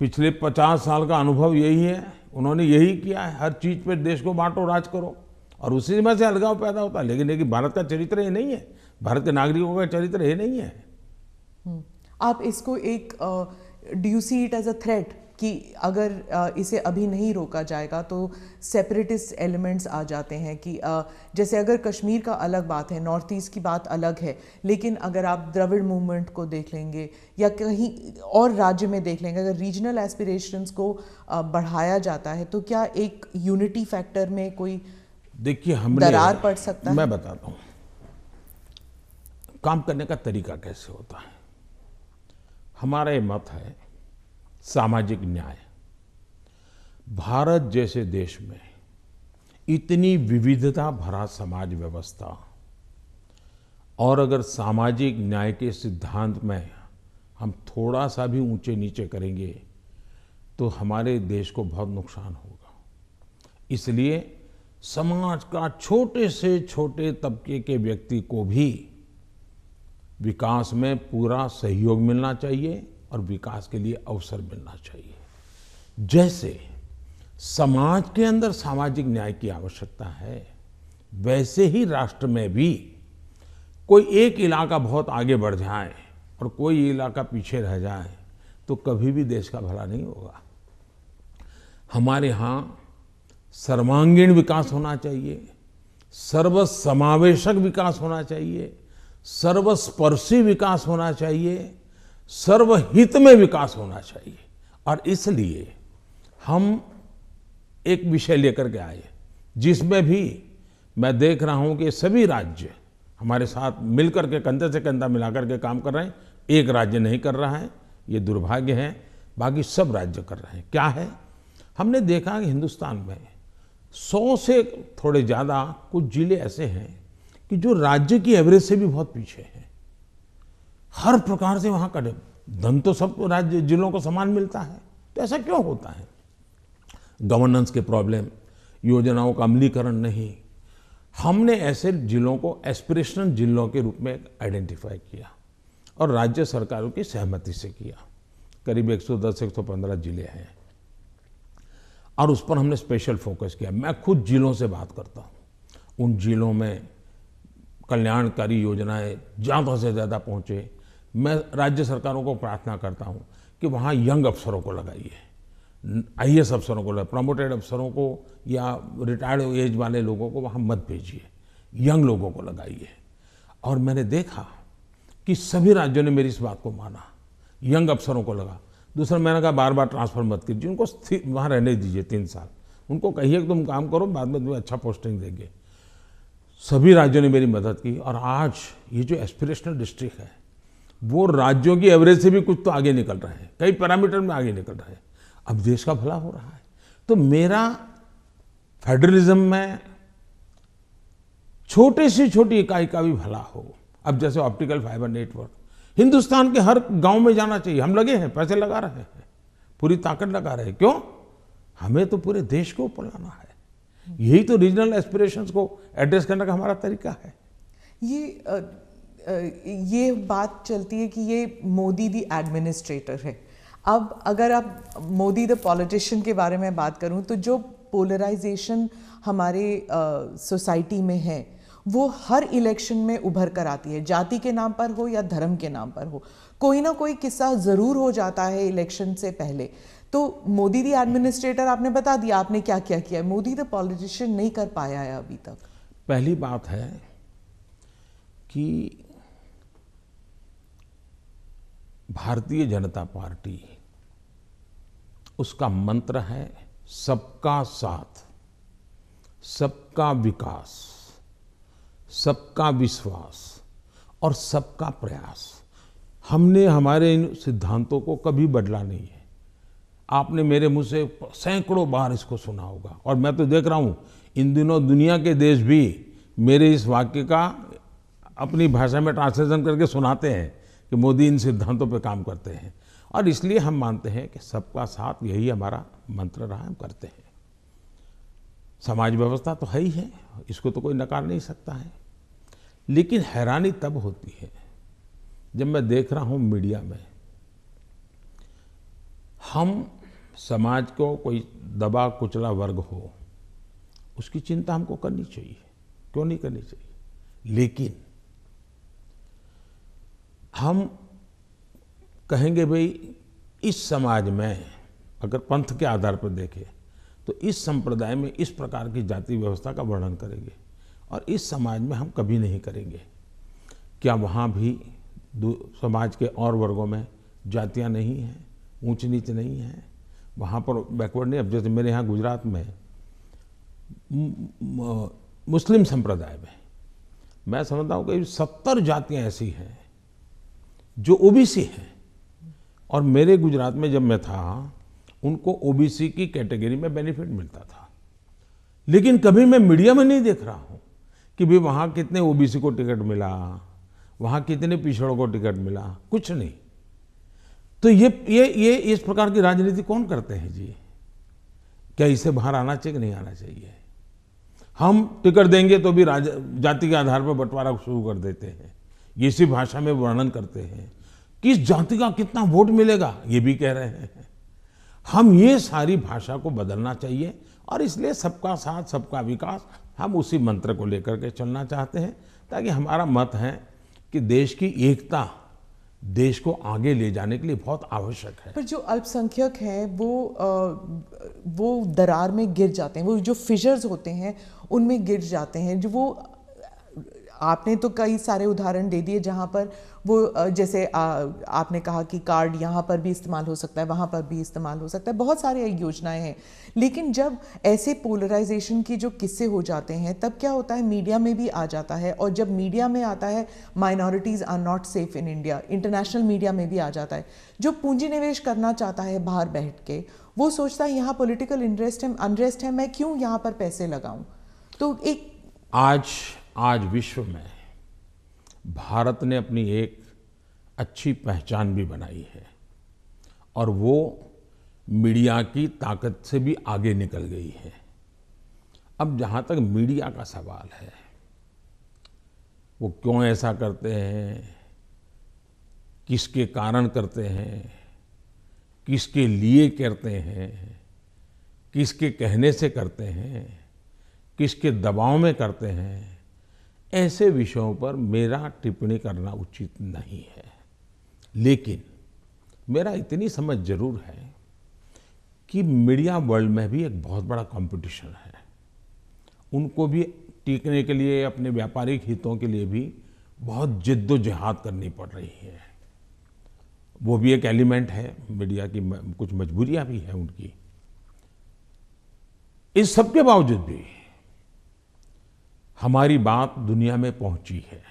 पिछले 50 साल का अनुभव यही है, उन्होंने यही किया है, हर चीज पे देश को बांटो, राज करो, और उसी में से अलगाव पैदा होता है। लेकिन भारत का चरित्र ये नहीं है, भारत के नागरिकों का चरित्र ये नहीं है। आप इसको एक do you see it as a threat कि अगर इसे अभी नहीं रोका जाएगा तो सेपरेटिस्ट एलिमेंट्स आ जाते हैं कि जैसे अगर कश्मीर का अलग बात है, नॉर्थ ईस्ट की बात अलग है, लेकिन अगर आप द्रविड़ मूवमेंट को देख लेंगे या कहीं और राज्य में देख लेंगे, अगर रीजनल एस्पिरेशंस को बढ़ाया जाता है तो क्या एक यूनिटी फैक्टर में कोई देखिए हमने दरार पड़ सकता है? मैं बताता हूँ काम करने का तरीका कैसे होता है। हमारा ये मत है सामाजिक न्याय। भारत जैसे देश में इतनी विविधता भरा समाज व्यवस्था, और अगर सामाजिक न्याय के सिद्धांत में हम थोड़ा सा भी ऊंचे नीचे करेंगे तो हमारे देश को बहुत नुकसान होगा। इसलिए समाज का छोटे से छोटे तबके के व्यक्ति को भी विकास में पूरा सहयोग मिलना चाहिए और विकास के लिए अवसर मिलना चाहिए। जैसे समाज के अंदर सामाजिक न्याय की आवश्यकता है, वैसे ही राष्ट्र में भी कोई एक इलाका बहुत आगे बढ़ जाए और कोई इलाका पीछे रह जाए तो कभी भी देश का भला नहीं होगा। हमारे यहाँ सर्वांगीण विकास होना चाहिए, सर्वसमावेशक विकास होना चाहिए, सर्वस्पर्शी विकास होना चाहिए, सर्वहित में विकास होना चाहिए। और इसलिए हम एक विषय लेकर के आए जिसमें भी मैं देख रहा हूं कि सभी राज्य हमारे साथ मिलकर के कंधे से कंधा मिलाकर के काम कर रहे हैं। एक राज्य नहीं कर रहा है, ये दुर्भाग्य है, बाकी सब राज्य कर रहे हैं। क्या है, हमने देखा कि हिंदुस्तान में 100 से थोड़े ज़्यादा कुछ जिले ऐसे हैं कि जो राज्य की एवरेज से भी बहुत पीछे हैं। हर प्रकार से वहाँ का धन तो सब राज्य जिलों को समान मिलता है, तो ऐसा क्यों होता है? गवर्नेंस के प्रॉब्लम, योजनाओं का अमलीकरण नहीं। हमने ऐसे जिलों को एस्पिरेशनल जिलों के रूप में आइडेंटिफाई किया और राज्य सरकारों की सहमति से किया। करीब 110-115 जिले हैं और उस पर हमने स्पेशल फोकस किया। मैं खुद जिलों से बात करता हूँ, उन जिलों में कल्याणकारी योजनाएं ज़्यादा से ज़्यादा पहुँचे। मैं राज्य सरकारों को प्रार्थना करता हूँ कि वहाँ यंग अफसरों को लगाइए, IAS अफसरों को, प्रमोटेड अफसरों को या रिटायर्ड एज वाले लोगों को वहाँ मत भेजिए, यंग लोगों को लगाइए। और मैंने देखा कि सभी राज्यों ने मेरी इस बात को माना, यंग अफसरों को लगा। दूसरा, मैंने कहा बार बार ट्रांसफर मत कीजिए, उनको वहाँ रहने दीजिए 3 साल, उनको कहिए कि तुम काम करो, बाद में तुम्हें अच्छा पोस्टिंग देंगे। सभी राज्यों ने मेरी मदद की और आज ये जो एस्पिरेशनल डिस्ट्रिक्ट है वो राज्यों की एवरेज से भी कुछ तो आगे निकल रहे हैं, कई पैरामीटर में आगे निकल रहे हैं। अब देश का भला हो रहा है। तो मेरा फेडरलिज्म में छोटे से छोटी इकाई का भी भला हो। अब जैसे ऑप्टिकल फाइबर नेटवर्क हिंदुस्तान के हर गांव में जाना चाहिए। हम लगे हैं, पैसे लगा रहे हैं, पूरी ताकत लगा रहे हैं। क्यों? हमें तो पूरे देश को ऊपर लाना है। यही तो रीजनल एस्पिरेशंस को एड्रेस करने का हमारा तरीका है। ये बात चलती है कि ये मोदी दी एडमिनिस्ट्रेटर है। अब अगर आप मोदी द पॉलिटिशियन के बारे में बात करूं तो जो पोलराइजेशन हमारे सोसाइटी में है वो हर इलेक्शन में उभर कर आती है, जाति के नाम पर हो या धर्म के नाम पर हो। कोई ना कोई किस्सा ज़रूर हो जाता है इलेक्शन से पहले। तो मोदी दी एडमिनिस्ट्रेटर आपने बता दिया आपने क्या क्या किया है, मोदी द पॉलिटिशियन नहीं कर पाया है अभी तक। पहली बात है कि भारतीय जनता पार्टी, उसका मंत्र है सबका साथ, सबका विकास, सबका विश्वास और सबका प्रयास। हमने हमारे इन सिद्धांतों को कभी बदला नहीं है। आपने मेरे मुंह से सैकड़ों बार इसको सुना होगा और मैं तो देख रहा हूं इन दिनों दुनिया के देश भी मेरे इस वाक्य का अपनी भाषा में ट्रांसलेशन करके सुनाते हैं कि मोदी इन सिद्धांतों पे काम करते हैं। और इसलिए हम मानते हैं कि सबका साथ यही हमारा मंत्र रहा, हम करते हैं। समाज व्यवस्था तो है ही है, इसको तो कोई नकार नहीं सकता है। लेकिन हैरानी तब होती है जब मैं देख रहा हूं मीडिया में हम समाज को कोई दबा कुचला वर्ग हो उसकी चिंता हमको करनी चाहिए, क्यों नहीं करनी चाहिए। लेकिन हम कहेंगे भाई इस समाज में अगर पंथ के आधार पर देखें तो इस संप्रदाय में इस प्रकार की जाति व्यवस्था का वर्णन करेंगे और इस समाज में हम कभी नहीं करेंगे। क्या वहाँ भी समाज के और वर्गों में जातियाँ नहीं हैं, ऊंच नीच नहीं है, वहाँ पर बैकवर्ड नहीं। अब जैसे मेरे यहाँ गुजरात में मुस्लिम संप्रदाय में मैं समझता हूँ कि 70 जातियाँ ऐसी हैं जो ओबीसी हैं और मेरे गुजरात में जब मैं था उनको ओबीसी की कैटेगरी में बेनिफिट मिलता था। लेकिन कभी मैं मीडिया में नहीं देख रहा हूँ कि भाई वहाँ कितने ओबीसी को टिकट मिला, वहाँ कितने पिछड़ों को टिकट मिला, कुछ नहीं। तो ये इस प्रकार की राजनीति कौन करते हैं जी? क्या इसे बाहर आना चाहिए कि नहीं आना चाहिए? हम टिकट देंगे तो भी जाति के आधार पर बंटवारा शुरू कर देते हैं, इसी भाषा में वर्णन करते हैं। किस जाति का कितना वोट मिलेगा ये भी कह रहे हैं। हम ये सारी भाषा को बदलना चाहिए और इसलिए सबका साथ सबका विकास हम उसी मंत्र को लेकर के चलना चाहते हैं, ताकि हमारा मत है कि देश की एकता देश को आगे ले जाने के लिए बहुत आवश्यक है। पर जो अल्पसंख्यक हैं वो दरार में गिर जाते हैं, वो जो फिशर्स होते हैं उनमें गिर जाते हैं। जो वो आपने तो कई सारे उदाहरण दे दिए जहाँ पर वो जैसे आपने कहा कि कार्ड यहाँ पर भी इस्तेमाल हो सकता है, वहाँ पर भी इस्तेमाल हो सकता है, बहुत सारी योजनाएं हैं। लेकिन जब ऐसे पोलराइजेशन की जो किस्से हो जाते हैं तब क्या होता है, मीडिया में भी आ जाता है, और जब मीडिया में आता है minorities are not safe in India, international media में भी आ जाता है। जो पूंजी निवेश करना चाहता है बाहर बैठ के, वो सोचता है यहाँ पॉलिटिकल अनरेस्ट है, मैं क्यों यहाँ पर पैसे लगाऊं। तो एक आज विश्व में भारत ने अपनी एक अच्छी पहचान भी बनाई है, और वो मीडिया की ताकत से भी आगे निकल गई है। अब जहाँ तक मीडिया का सवाल है, वो क्यों ऐसा करते हैं, किसके कारण करते हैं, किसके लिए करते हैं, किसके कहने से करते हैं, किसके दबाव में करते हैं, ऐसे विषयों पर मेरा टिप्पणी करना उचित नहीं है। लेकिन मेरा इतनी समझ जरूर है कि मीडिया वर्ल्ड में भी एक बहुत बड़ा कंपटीशन है। उनको भी टिकने के लिए, अपने व्यापारिक हितों के लिए भी बहुत जिद्दोजहद करनी पड़ रही है। वो भी एक एलिमेंट है मीडिया की, कुछ मजबूरियां भी हैं उनकी। इस सब के बावजूद भी हमारी बात दुनिया में पहुंची है,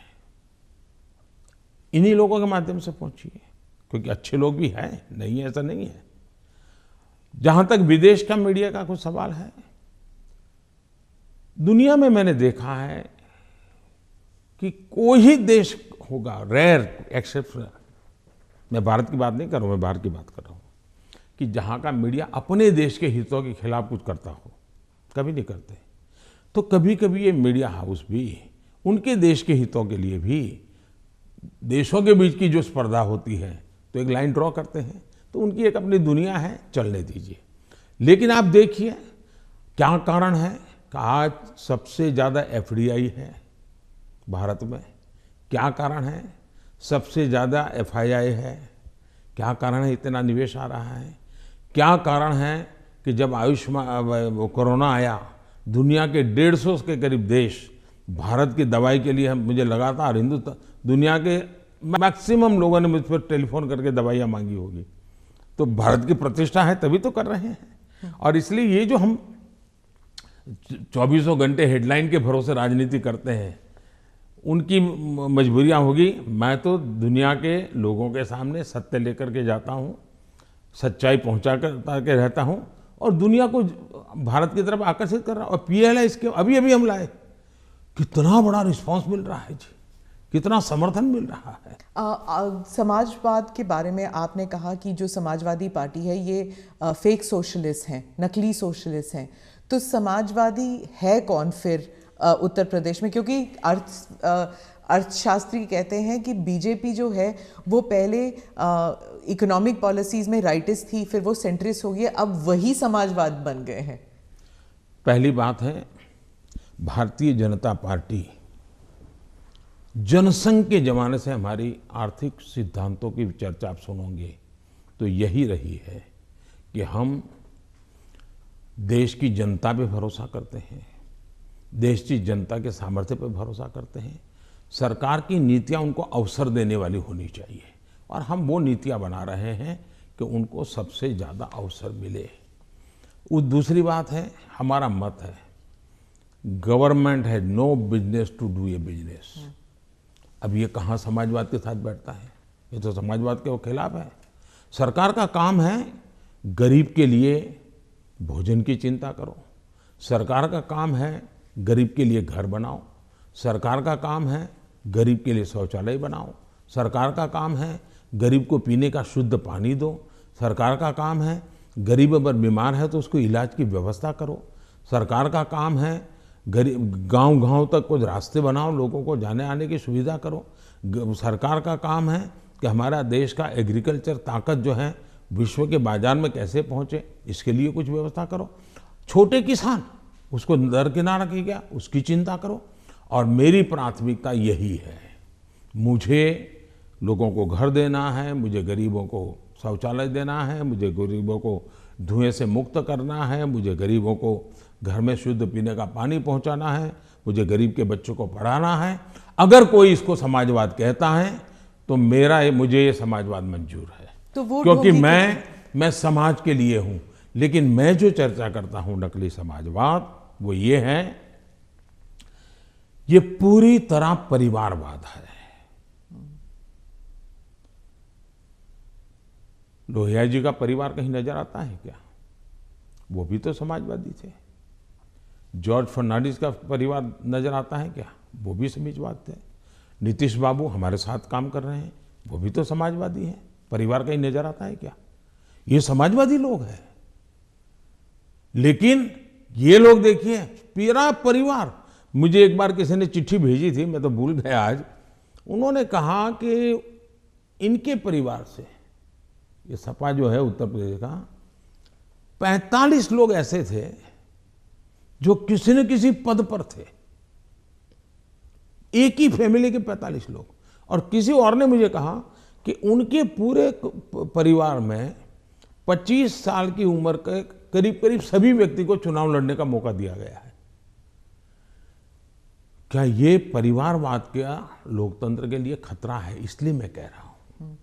इन्हीं लोगों के माध्यम से पहुंची है, क्योंकि अच्छे लोग भी हैं, नहीं है ऐसा नहीं है। जहां तक विदेश का मीडिया का कुछ सवाल है, दुनिया में मैंने देखा है कि कोई ही देश होगा, रेयर एक्सेप्शन, मैं भारत की बात नहीं कर रहा हूं, मैं बाहर की बात कर रहा हूं, कि जहां का मीडिया अपने देश के हितों के खिलाफ कुछ करता हो, कभी नहीं करते। तो कभी कभी ये मीडिया हाउस भी उनके देश के हितों के लिए भी, देशों के बीच की जो स्पर्धा होती है तो एक लाइन ड्रॉ करते हैं, तो उनकी एक अपनी दुनिया है, चलने दीजिए। लेकिन आप देखिए क्या कारण है कि आज सबसे ज़्यादा एफडीआई है भारत में, क्या कारण है सबसे ज़्यादा एफआईआई है, क्या कारण है इतना निवेश आ रहा है, क्या कारण है कि जब आयुष्मान कोरोना आया, दुनिया के 150 के करीब देश भारत की दवाई के लिए, मुझे लगातार हिंदुस्तान, दुनिया के मैक्सिमम लोगों ने मुझ पर टेलीफोन करके दवाइयाँ मांगी होगी। तो भारत की प्रतिष्ठा है तभी तो कर रहे हैं। और इसलिए ये जो हम 24 घंटे हेडलाइन के भरोसे राजनीति करते हैं, उनकी मजबूरियां होगी। मैं तो दुनिया के लोगों के सामने सत्य लेकर के जाता हूं, सच्चाई पहुंचा के रहता हूं, और दुनिया को भारत की तरफ आकर्षित कर रहा हूं। और पीएलआई इसके अभी हम लाए, कितना बड़ा रिस्पांस मिल रहा है जी, कितना समर्थन मिल रहा है। समाजवाद के बारे में आपने कहा कि जो समाजवादी पार्टी है ये फेक सोशलिस्ट हैं, नकली सोशलिस्ट हैं। तो समाजवादी है कौन फिर उत्तर प्रदेश में? क्योंकि अर्थशास्त्री कहते हैं कि बीजेपी जो है वो पहले इकोनॉमिक पॉलिसीज में राइटिस्ट थी, फिर वो सेंट्रिस्ट हो गई, अब वही समाजवाद बन गए हैं। पहली बात है, भारतीय जनता पार्टी जनसंघ के जमाने से हमारी आर्थिक सिद्धांतों की चर्चा आप सुनोगे तो यही रही है कि हम देश की जनता पे भरोसा करते हैं, देश की जनता के सामर्थ्य पर भरोसा करते हैं। सरकार की नीतियां उनको अवसर देने वाली होनी चाहिए, और हम वो नीतियां बना रहे हैं कि उनको सबसे ज़्यादा अवसर मिले। दूसरी बात है, हमारा मत है, government has no business to do a business. अब ये कहाँ समाजवाद के साथ बैठता है? ये तो समाजवाद के खिलाफ है। सरकार का काम है गरीब के लिए भोजन की चिंता करो, सरकार का काम है गरीब के लिए घर बनाओ, सरकार का काम है गरीब के लिए शौचालय बनाओ, सरकार का काम है गरीब को पीने का शुद्ध पानी दो, सरकार का काम है गरीब अगर बीमार है तो उसको इलाज की व्यवस्था करो, सरकार का काम है गरीब गांव तक कुछ रास्ते बनाओ, लोगों को जाने आने की सुविधा करो। सरकार का काम है कि हमारा देश का एग्रीकल्चर ताकत जो है विश्व के बाजार में कैसे पहुंचे, इसके लिए कुछ व्यवस्था करो। छोटे किसान, उसको दरकिनार किया गया, उसकी चिंता करो। और मेरी प्राथमिकता यही है, मुझे लोगों को घर देना है, मुझे गरीबों को शौचालय देना है, मुझे गरीबों को धुएं से मुक्त करना है, मुझे गरीबों को घर में शुद्ध पीने का पानी पहुंचाना है, मुझे गरीब के बच्चों को पढ़ाना है। अगर कोई इसको समाजवाद कहता है तो मुझे ये समाजवाद मंजूर है, तो वो क्योंकि मैं समाज के लिए हूं। लेकिन मैं जो चर्चा करता हूं नकली समाजवाद, वो ये है, ये पूरी तरह परिवारवाद है। लोहिया जी का परिवार कहीं नजर आता है क्या? वो भी तो समाजवादी थे। जॉर्ज फर्नांडिस का परिवार नजर आता है क्या? वो भी समाजवादी थे। नीतीश बाबू हमारे साथ काम कर रहे हैं, वो भी तो समाजवादी हैं। परिवार कहीं नजर आता है क्या? ये समाजवादी लोग हैं। लेकिन ये लोग देखिए, पूरा परिवार। मुझे एक बार किसी ने चिट्ठी भेजी थी, मैं तो भूल गया आज। उन्होंने कहा कि इनके परिवार से, ये सपा जो है उत्तर प्रदेश का, 45 लोग ऐसे थे जो किसी न किसी पद पर थे। एक ही फैमिली के 45 लोग। और किसी और ने मुझे कहा कि उनके पूरे परिवार में 25 साल की उम्र के करीब करीब सभी व्यक्ति को चुनाव लड़ने का मौका दिया गया है। क्या ये परिवारवाद का लोकतंत्र के लिए खतरा है? इसलिए मैं कह रहा हूं।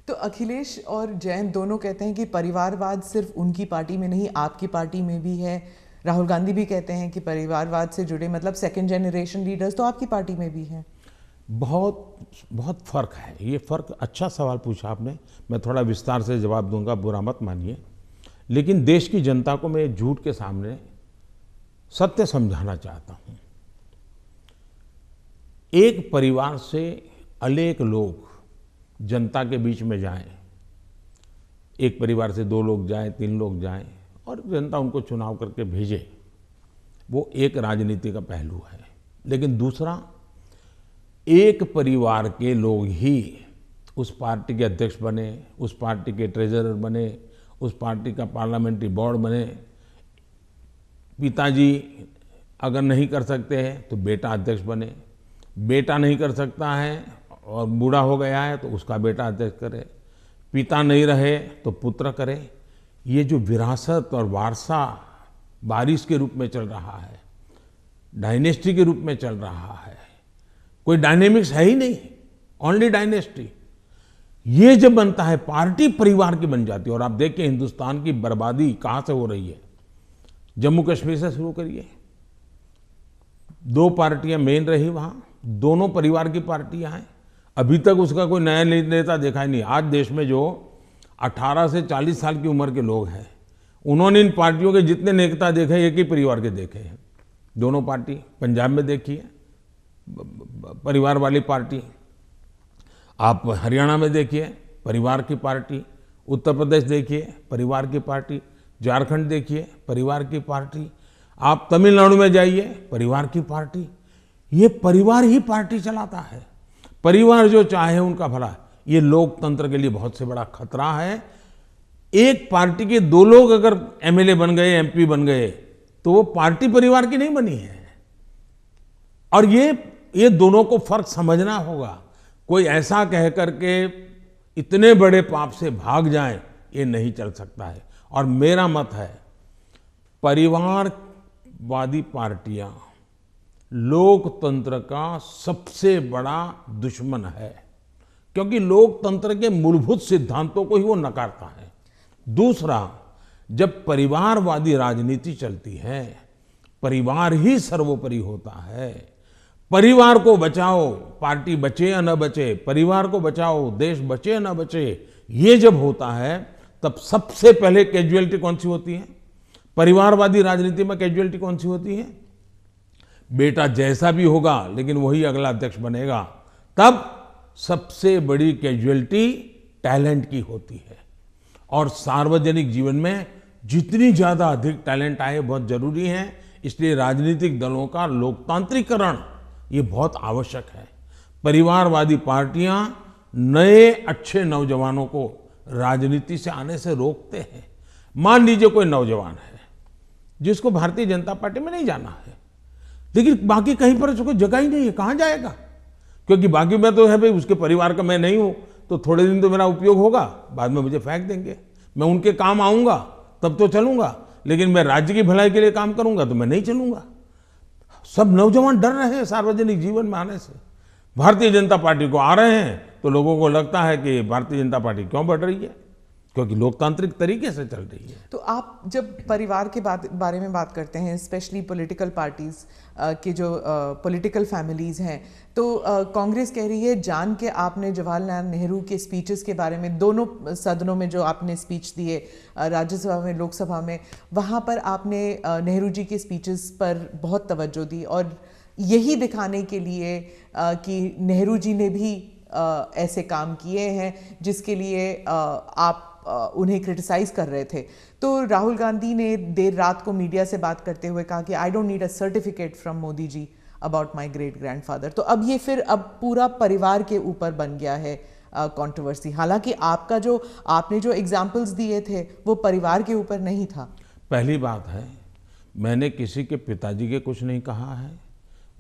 तो अखिलेश और जयंत दोनों कहते हैं कि परिवारवाद सिर्फ उनकी पार्टी में नहीं, आपकी पार्टी में भी है। राहुल गांधी भी कहते हैं कि परिवारवाद से जुड़े मतलब सेकंड जनरेशन लीडर्स तो आपकी पार्टी में भी हैं। बहुत फर्क है। ये फर्क, अच्छा सवाल पूछा आपने। मैं थोड़ा विस्तार से जवाब दूंगा, बुरा मत मानिए। लेकिन देश की जनता को मैं झूठ के सामने सत्य समझाना चाहता हूं। एक परिवार से अनेक लोग जनता के बीच में जाएं, एक परिवार से 2 लोग जाएं, 3 लोग जाएं और जनता उनको चुनाव करके भेजे, वो एक राजनीति का पहलू है। लेकिन दूसरा, एक परिवार के लोग ही उस पार्टी के अध्यक्ष बने, उस पार्टी के ट्रेजरर बने, उस पार्टी का पार्लियामेंट्री बोर्ड बने। पिताजी अगर नहीं कर सकते हैं तो बेटा अध्यक्ष बने, बेटा नहीं कर सकता है और बूढ़ा हो गया है तो उसका बेटा अध्यक्ष करे, पिता नहीं रहे तो पुत्र करे। ये जो विरासत और वारसा बारिश के रूप में चल रहा है, डायनेस्टी के रूप में चल रहा है, कोई डायनेमिक्स है ही नहीं, ओनली डायनेस्टी। ये जब बनता है, पार्टी परिवार की बन जाती है। और आप देखिए हिंदुस्तान की बर्बादी कहां से हो रही है। जम्मू कश्मीर से शुरू करिए, 2 पार्टियां मेन रही वहां, दोनों परिवार की पार्टियां हैं। अभी तक उसका कोई नया नेता देखा ही नहीं। आज देश में जो 18 से 40 साल की उम्र के लोग हैं, उन्होंने इन पार्टियों के जितने नेता देखे, एक ही परिवार के देखे हैं। दोनों पार्टी, पंजाब में देखिए परिवार वाली पार्टी, आप हरियाणा में देखिए परिवार की पार्टी, उत्तर प्रदेश देखिए परिवार की पार्टी, झारखंड देखिए परिवार की पार्टी, आप तमिलनाडु में जाइए परिवार की पार्टी। ये परिवार ही पार्टी चलाता है। परिवार जो चाहे उनका भला। ये लोकतंत्र के लिए बहुत से बड़ा खतरा है। एक पार्टी के 2 लोग अगर एमएलए बन गए, एमपी बन गए, तो वो पार्टी परिवार की नहीं बनी है। और ये दोनों को फर्क समझना होगा। कोई ऐसा कह करके इतने बड़े पाप से भाग जाए, ये नहीं चल सकता है। और मेरा मत है, परिवारवादी पार्टियां लोकतंत्र का सबसे बड़ा दुश्मन है, क्योंकि लोकतंत्र के मूलभूत सिद्धांतों को ही वो नकारता है। दूसरा, जब परिवारवादी राजनीति चलती है, परिवार ही सर्वोपरि होता है। परिवार को बचाओ, पार्टी बचे या न बचे, परिवार को बचाओ, देश बचे या न बचे, ये जब होता है तब सबसे पहले कैजुअलिटी कौन सी होती है? परिवारवादी राजनीति में कैजुअलिटी कौन सी होती है? बेटा जैसा भी होगा लेकिन वही अगला अध्यक्ष बनेगा। तब सबसे बड़ी कैजुअलिटी टैलेंट की होती है। और सार्वजनिक जीवन में जितनी ज्यादा अधिक टैलेंट आए बहुत जरूरी है। इसलिए राजनीतिक दलों का लोकतांत्रिकरण ये बहुत आवश्यक है। परिवारवादी पार्टियां नए अच्छे नौजवानों को राजनीति से आने से रोकते हैं। मान लीजिए कोई नौजवान है जिसको भारतीय जनता पार्टी में नहीं जाना है, लेकिन बाकी कहीं पर उसको जगह ही नहीं है, कहां जाएगा? क्योंकि बाकी में तो है भाई, उसके परिवार का मैं नहीं हूं, तो थोड़े दिन तो मेरा उपयोग होगा, बाद में मुझे फेंक देंगे, मैं उनके काम आऊंगा तब तो चलूंगा, लेकिन मैं राज्य की भलाई के लिए काम करूंगा तो मैं नहीं चलूंगा। सब नौजवान डर रहे हैं सार्वजनिक जीवन में आने से। भारतीय जनता पार्टी को आ रहे हैं तो लोगों को लगता है कि भारतीय जनता पार्टी क्यों बढ़ रही है, क्योंकि लोकतांत्रिक तरीके से चल रही है। तो आप जब परिवार के बारे में बात करते हैं, स्पेशली पॉलिटिकल पार्टीज के जो पॉलिटिकल फैमिलीज हैं, तो कांग्रेस कह रही है जान के आपने जवाहरलाल नेहरू के स्पीचेस के बारे में, दोनों सदनों में जो आपने स्पीच दिए, राज्यसभा में, लोकसभा में, वहाँ पर आपने नेहरू जी के स्पीचेस पर बहुत तवज्जो दी और यही दिखाने के लिए कि नेहरू जी ने भी ऐसे काम किए हैं जिसके लिए आप उन्हें क्रिटिसाइज कर रहे थे। तो राहुल गांधी ने देर रात को मीडिया से बात करते हुए कहा कि I don't need a certificate from Modi ji about my great grandfather. तो अब ये फिर अब पूरा परिवार के ऊपर बन गया है कंट्रोवर्सी। हालांकि आपने जो एग्जाम्पल्स दिए थे वो परिवार के ऊपर नहीं था। पहली बात है, मैंने किसी के पिताजी के कुछ नहीं कहा है,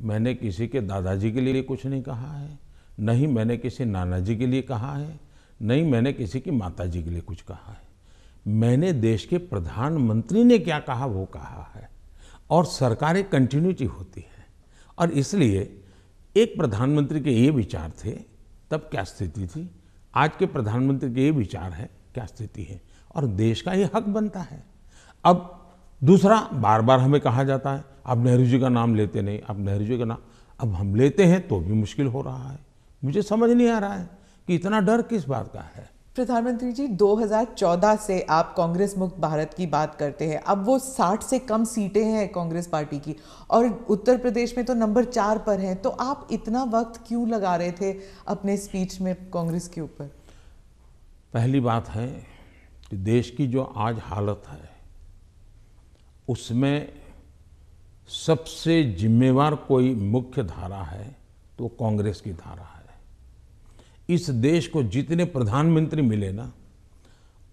मैंने किसी के दादाजी के लिए कुछ नहीं कहा है, नहीं मैंने किसी नाना जी के लिए कहा है, नहीं मैंने किसी की माता जी के लिए कुछ कहा है। मैंने देश के प्रधानमंत्री ने क्या कहा वो कहा है, और सरकार एक कंटिन्यूटी होती है। और इसलिए एक प्रधानमंत्री के ये विचार थे तब क्या स्थिति थी, आज के प्रधानमंत्री के ये विचार है क्या स्थिति है, और देश का ये हक बनता है। अब दूसरा, बार बार हमें कहा जाता है आप नेहरू जी का नाम लेते नहीं, आप नेहरू जी का नाम, अब हम लेते हैं तो भी मुश्किल हो रहा है। मुझे समझ नहीं आ रहा है कि इतना डर किस बात का है। प्रधानमंत्री जी, 2014 से आप कांग्रेस मुक्त भारत की बात करते हैं। अब वो 60 से कम सीटें हैं कांग्रेस पार्टी की, और उत्तर प्रदेश में तो नंबर 4 पर हैं। तो आप इतना वक्त क्यों लगा रहे थे अपने स्पीच में कांग्रेस के ऊपर? पहली बात है कि देश की जो आज हालत है उसमें सबसे जिम्मेवार कोई मुख्य धारा है तो कांग्रेस की धारा है। इस देश को जितने प्रधानमंत्री मिले ना,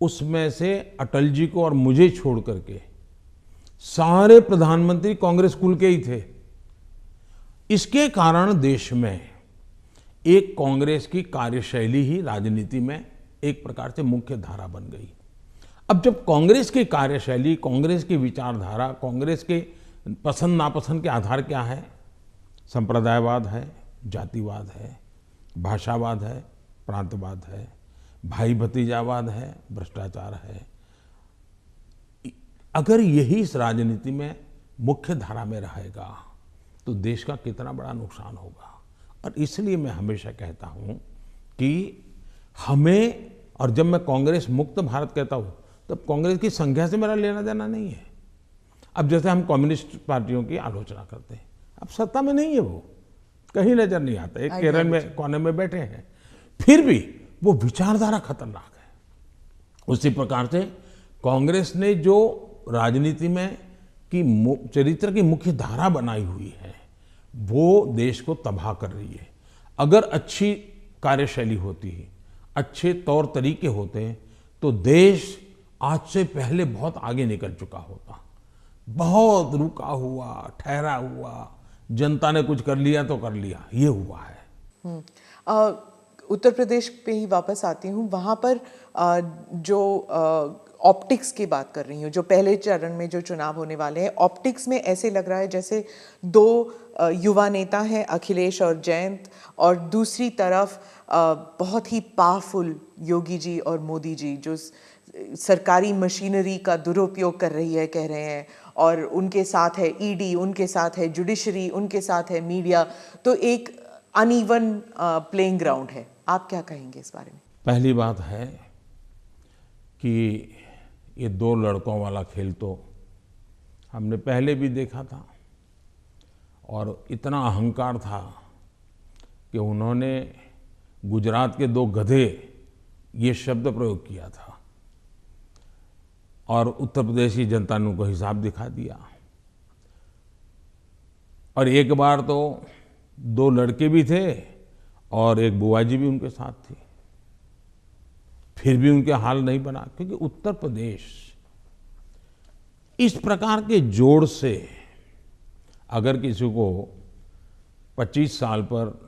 उसमें से अटल जी को और मुझे छोड़ करके सारे प्रधानमंत्री कांग्रेस कुल के ही थे। इसके कारण देश में एक कांग्रेस की कार्यशैली ही राजनीति में एक प्रकार से मुख्य धारा बन गई। अब जब कांग्रेस की कार्यशैली, कांग्रेस की विचारधारा, कांग्रेस के पसंद नापसंद के आधार क्या है, संप्रदायवाद है, जातिवाद है, भाषावाद है, प्रांतवाद है, भाई भतीजावाद है, भ्रष्टाचार है, अगर यही इस राजनीति में मुख्य धारा में रहेगा तो देश का कितना बड़ा नुकसान होगा। और इसलिए मैं हमेशा कहता हूं कि हमें, और जब मैं कांग्रेस मुक्त भारत कहता हूं तब कांग्रेस की संख्या से मेरा लेना देना नहीं है। अब जैसे हम कम्युनिस्ट पार्टियों की आलोचना करते हैं, अब सत्ता में नहीं है, वो कहीं नजर नहीं आता, एक केरल में कोने में बैठे हैं, फिर भी वो विचारधारा खतरनाक है। उसी प्रकार से कांग्रेस ने जो राजनीति में की चरित्र की मुख्य धारा बनाई हुई है वो देश को तबाह कर रही है। अगर अच्छी कार्यशैली होती है, अच्छे तौर तरीके होते हैं तो देश आज से पहले बहुत आगे निकल चुका होता। बहुत रुका हुआ, ठहरा हुआ, जनता ने कुछ कर लिया तो कर लिया, ये हुआ है। उत्तर प्रदेश पे ही वापस आती हूँ। वहाँ पर जो ऑप्टिक्स की बात कर रही हूँ, जो पहले चरण में जो चुनाव होने वाले हैं, ऑप्टिक्स में ऐसे लग रहा है जैसे दो युवा नेता हैं, अखिलेश और जयंत, और दूसरी तरफ बहुत ही पावरफुल योगी जी और मोदी जी, जो सरकारी मशीनरी का दुरुपयोग कर रही है, कह रहे हैं, और उनके साथ है ईडी, उनके साथ है जुडिशरी, उनके साथ है मीडिया। तो एक अनइवन प्लेइंग ग्राउंड है। आप क्या कहेंगे इस बारे में? पहली बात है कि ये दो लड़कों वाला खेल तो हमने पहले भी देखा था, और इतना अहंकार था कि उन्होंने गुजरात के दो गधे ये शब्द प्रयोग किया था, और उत्तर प्रदेश की जनता ने उनको हिसाब दिखा दिया। और एक बार तो दो लड़के भी थे और एक बुआ जी भी उनके साथ थी, फिर भी उनके हाल नहीं बना, क्योंकि उत्तर प्रदेश इस प्रकार के जोड़ से अगर किसी को 25 साल पर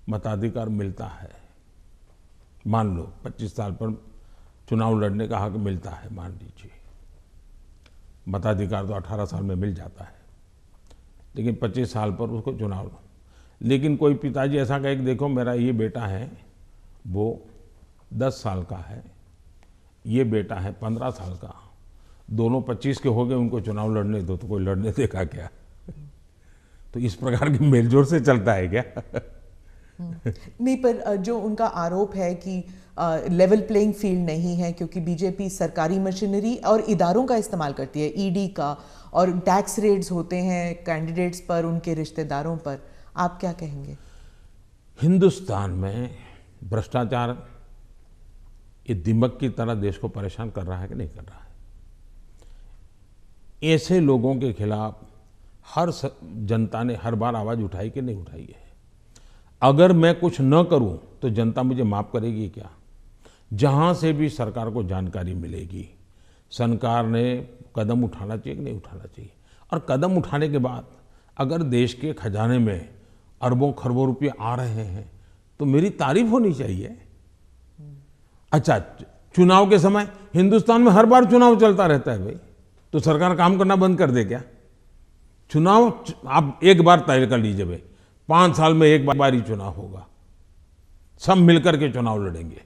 मताधिकार मिलता है, मान लो 25 साल पर चुनाव लड़ने का हक मिलता है, मान लीजिए, मताधिकार तो 18 साल में मिल जाता है, लेकिन 25 साल पर उसको चुनाव। लेकिन कोई पिताजी ऐसा कहे कि देखो मेरा ये बेटा है वो 10 साल का है, ये बेटा है 15 साल का, दोनों 25 के हो गए, उनको चुनाव लड़ने दो, तो कोई लड़ने देगा क्या? तो इस प्रकार के मेलजोल से चलता है क्या? नहीं, पर जो उनका आरोप है कि लेवल प्लेइंग फील्ड नहीं है, क्योंकि बीजेपी सरकारी मशीनरी और इदारों का इस्तेमाल करती है, ईडी का, और टैक्स रेड्स होते हैं कैंडिडेट्स पर, उनके रिश्तेदारों पर, आप क्या कहेंगे? हिंदुस्तान में भ्रष्टाचार ये दिमक की तरह देश को परेशान कर रहा है कि नहीं कर रहा है? ऐसे लोगों के खिलाफ हर जनता ने हर बार आवाज उठाई कि नहीं उठाई है? अगर मैं कुछ न करूं तो जनता मुझे माफ करेगी क्या? जहां से भी सरकार को जानकारी मिलेगी, सरकार ने कदम उठाना चाहिए कि नहीं उठाना चाहिए? और कदम उठाने के बाद अगर देश के खजाने में अरबों खरबों रुपये आ रहे हैं तो मेरी तारीफ होनी चाहिए। अच्छा, चुनाव के समय हिंदुस्तान में हर बार चुनाव चलता रहता है भाई, तो सरकार काम करना बंद कर दे क्या? चुनाव आप एक बार तय कर लीजिए भाई, 5 साल में एक बार ही चुनाव होगा, सब मिलकर के चुनाव लड़ेंगे,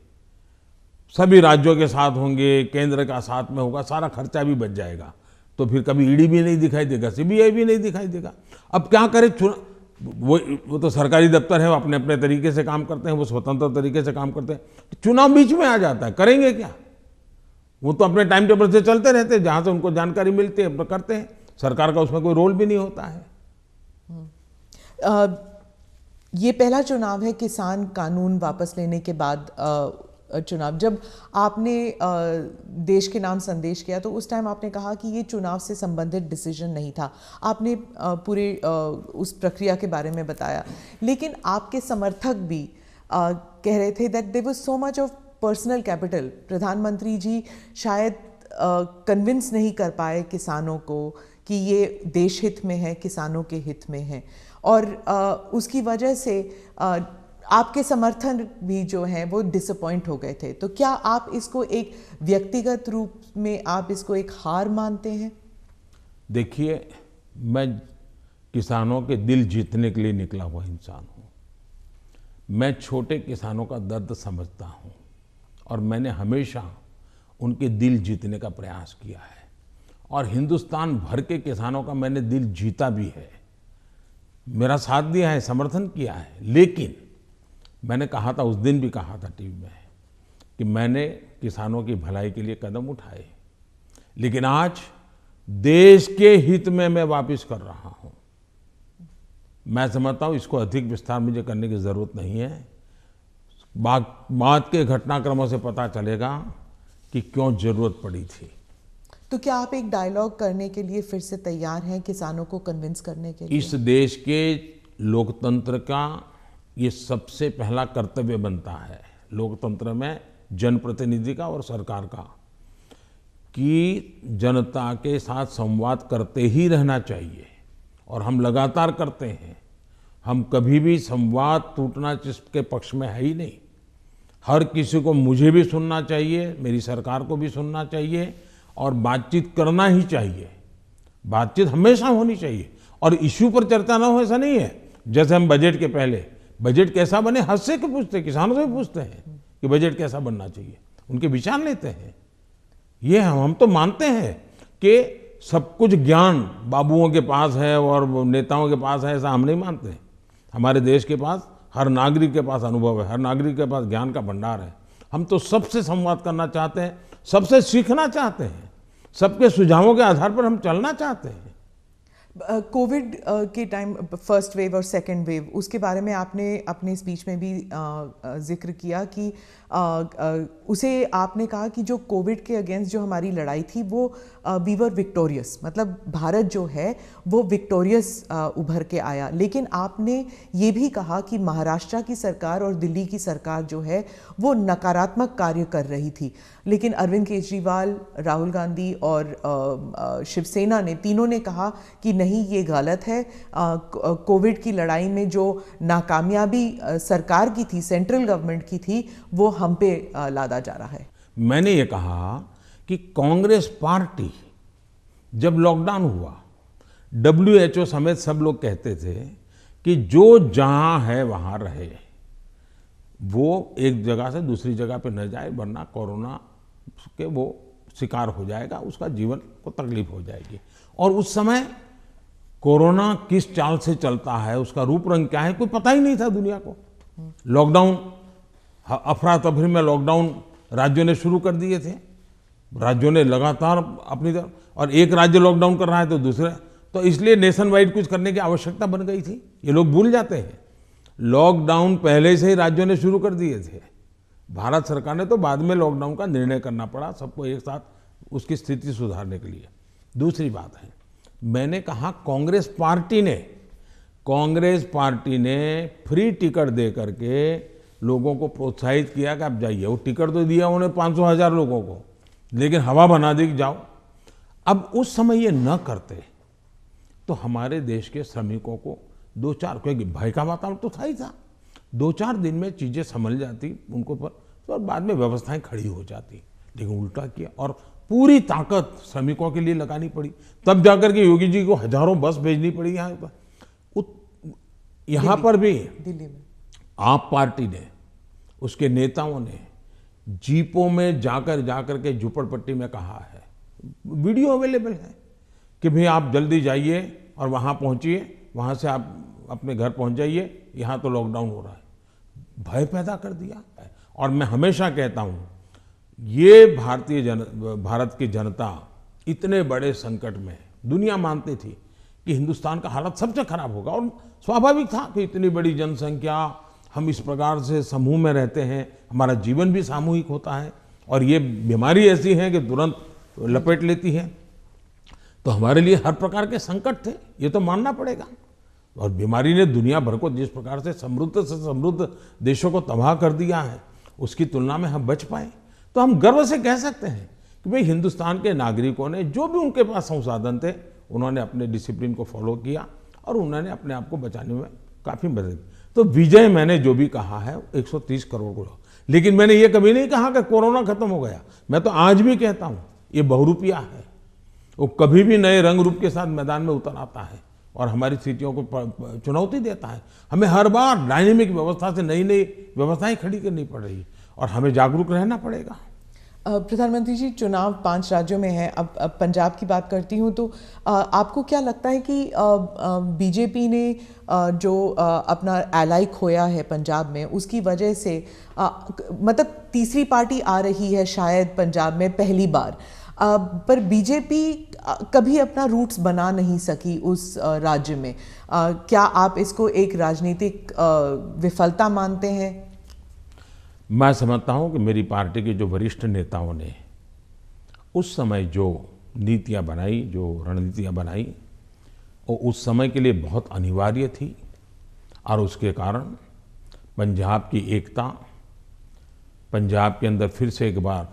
सभी राज्यों के साथ होंगे, केंद्र का साथ में होगा, सारा खर्चा भी बच जाएगा, तो फिर कभी ईडी भी नहीं दिखाई देगा, सीबीआई भी नहीं दिखाई देगा। अब क्या करे? वो तो सरकारी दफ्तर है, वो अपने अपने तरीके से काम करते हैं, वो स्वतंत्र तरीके से काम करते हैं, चुनाव बीच में आ जाता है, करेंगे क्या? वो तो अपने टाइम टेबल से चलते रहते हैं, जहां से उनको जानकारी मिलती है करते हैं, सरकार का उसमें कोई रोल भी नहीं होता है। ये पहला चुनाव है किसान कानून वापस लेने के बाद चुनाव। जब आपने देश के नाम संदेश किया तो उस टाइम आपने कहा कि ये चुनाव से संबंधित डिसीजन नहीं था, आपने पूरे उस प्रक्रिया के बारे में बताया, लेकिन आपके समर्थक भी कह रहे थे that there was so much of personal capital. प्रधानमंत्री जी शायद कन्विंस नहीं कर पाए किसानों को कि ये देश हित में है, किसानों के हित में है, और उसकी वजह से आपके समर्थन भी जो हैं वो डिसअपॉइंट हो गए थे। तो क्या आप इसको एक व्यक्तिगत रूप में आप इसको एक हार मानते हैं? देखिए, मैं किसानों के दिल जीतने के लिए निकला हुआ इंसान हूँ। मैं छोटे किसानों का दर्द समझता हूँ और मैंने हमेशा उनके दिल जीतने का प्रयास किया है, और हिंदुस्तान भर के किसानों का मैंने दिल जीता भी है, मेरा साथ दिया है, समर्थन किया है। लेकिन मैंने कहा था, उस दिन भी कहा था टीवी में, कि मैंने किसानों की भलाई के लिए कदम उठाए, लेकिन आज देश के हित में मैं वापस कर रहा हूं। मैं समझता हूं इसको अधिक विस्तार मुझे करने की जरूरत नहीं है। बाद के घटनाक्रमों से पता चलेगा कि क्यों जरूरत पड़ी थी। तो क्या आप एक डायलॉग करने के लिए फिर से तैयार हैं, किसानों को कन्विंस करने के लिए? इस देश के लोकतंत्र का ये सबसे पहला कर्तव्य बनता है, लोकतंत्र में जनप्रतिनिधि का और सरकार का, कि जनता के साथ संवाद करते ही रहना चाहिए, और हम लगातार करते हैं। हम कभी भी संवाद टूटना जिसके पक्ष में है ही नहीं। हर किसी को, मुझे भी सुनना चाहिए, मेरी सरकार को भी सुनना चाहिए, और बातचीत करना ही चाहिए। बातचीत हमेशा होनी चाहिए, और इश्यू पर चर्चा ना हो ऐसा नहीं है। जैसे हम बजट के पहले बजट कैसा बने हद से क्यों पूछते हैं, किसानों से पूछते हैं कि बजट कैसा बनना चाहिए, उनके विचार लेते हैं। ये हम तो मानते हैं कि सब कुछ ज्ञान बाबुओं के पास है और नेताओं के पास है, ऐसा हम नहीं मानते। हमारे देश के पास, हर नागरिक के पास अनुभव है, हर नागरिक के पास ज्ञान का भंडार है। हम तो सबसे संवाद करना चाहते हैं, सबसे सीखना चाहते हैं, सबके सुझावों के आधार पर हम चलना चाहते हैं। कोविड के टाइम, फर्स्ट वेव और सेकेंड वेव, उसके बारे में आपने अपने स्पीच में भी जिक्र किया कि उसे आपने कहा कि जो कोविड के अगेंस्ट जो हमारी लड़ाई थी वो वी वर विक्टोरियस, मतलब भारत जो है वो विक्टोरियस उभर के आया। लेकिन आपने ये भी कहा कि महाराष्ट्र की सरकार और दिल्ली की सरकार जो है वो नकारात्मक कार्य कर रही थी, लेकिन अरविंद केजरीवाल, राहुल गांधी और शिवसेना ने, तीनों ने कहा कि नहीं, ये गलत है। कोविड की लड़ाई में जो नाकामयाबी सरकार की थी, सेंट्रल गवर्नमेंट की थी, वो हम पे लादा जा रहा है। मैंने ये कहा कि कांग्रेस पार्टी जब लॉकडाउन हुआ, WHO समेत सब लोग कहते थे कि जो जहां है वहां रहे, वो एक जगह से दूसरी जगह पे न जाए, वरना कोरोना के वो शिकार हो जाएगा, उसका जीवन को तकलीफ हो जाएगी। और उस समय कोरोना किस चाल से चलता है, उसका रूप रंग क्या है, कोई पता ही नहीं था दुनिया को। लॉकडाउन, अफरा तफरी में लॉकडाउन राज्यों ने शुरू कर दिए थे, राज्यों ने लगातार अपनी तरफ, और एक राज्य लॉकडाउन कर रहा है तो दूसरे, तो इसलिए नेशन वाइड कुछ करने की आवश्यकता बन गई थी। ये लोग भूल जाते हैं, लॉकडाउन पहले से ही राज्यों ने शुरू कर दिए थे। भारत सरकार ने तो बाद में लॉकडाउन का निर्णय करना पड़ा सबको एक साथ उसकी स्थिति सुधारने के लिए। दूसरी बात है, मैंने कहा कांग्रेस पार्टी ने फ्री टिकट दे करके लोगों को प्रोत्साहित किया कि आप जाइए। वो टिकट तो दिया उन्हें 500,000 लोगों को, लेकिन हवा बना दी कि जाओ। अब उस समय ये न करते तो हमारे देश के श्रमिकों को 2-4, क्योंकि भय का वातावरण तो था ही था, 2-4 दिन में चीज़ें संभल जाती उनको पर, तो बाद में व्यवस्थाएं खड़ी हो जाती। लेकिन उल्टा किया और पूरी ताकत श्रमिकों के लिए लगानी पड़ी। तब जाकर के योगी जी को हजारों बस भेजनी पड़ी यहाँ पर। यहाँ पर भी दिल्ली में आप पार्टी ने, उसके नेताओं ने जीपों में जाकर के झुपड़पट्टी में कहा है, वीडियो अवेलेबल है कि भाई आप जल्दी जाइए और वहाँ पहुँचिए, वहाँ से आप अपने घर पहुँच जाइए, यहाँ तो लॉकडाउन हो रहा है। भय पैदा कर दिया। और मैं हमेशा कहता हूँ, ये भारत की जनता इतने बड़े संकट में, दुनिया मानती थी कि हिंदुस्तान का हालत सबसे खराब होगा, और स्वाभाविक था कि इतनी बड़ी जनसंख्या, हम इस प्रकार से समूह में रहते हैं, हमारा जीवन भी सामूहिक होता है, और ये बीमारी ऐसी है कि तुरंत लपेट लेती है, तो हमारे लिए हर प्रकार के संकट थे, ये तो मानना पड़ेगा। और बीमारी ने दुनिया भर को जिस प्रकार से समृद्ध देशों को तबाह कर दिया है, उसकी तुलना में हम बच पाए, तो हम गर्व से कह सकते हैं कि भाई हिंदुस्तान के नागरिकों ने जो भी उनके पास संसाधन थे, उन्होंने अपने डिसिप्लिन को फॉलो किया और उन्होंने अपने आप को बचाने में काफ़ी मदद की। तो विजय मैंने जो भी कहा है 130 करोड़ को, लेकिन मैंने ये कभी नहीं कहा कि कोरोना खत्म हो गया। मैं तो आज भी कहता हूँ ये बहुरूपिया है, वो कभी भी नए रंग रूप के साथ मैदान में उतर आता है और हमारी स्थितियों को चुनौती देता है। हमें हर बार डायनेमिक व्यवस्था से नई नई व्यवस्थाएं खड़ी करनी पड़ रही है और हमें जागरूक रहना पड़ेगा। प्रधानमंत्री जी, चुनाव 5 राज्यों में है। अब पंजाब की बात करती हूँ, तो आपको क्या लगता है कि बीजेपी ने जो अपना एलाई खोया है पंजाब में, उसकी वजह से मतलब तीसरी पार्टी आ रही है शायद पंजाब में पहली बार, पर बीजेपी कभी अपना रूट्स बना नहीं सकी उस राज्य में। क्या आप इसको एक राजनीतिक विफलता मानते हैं? मैं समझता हूं कि मेरी पार्टी के जो वरिष्ठ नेताओं ने उस समय जो नीतियां बनाई, जो रणनीतियां बनाई, वो उस समय के लिए बहुत अनिवार्य थी, और उसके कारण पंजाब की एकता, पंजाब के अंदर फिर से एक बार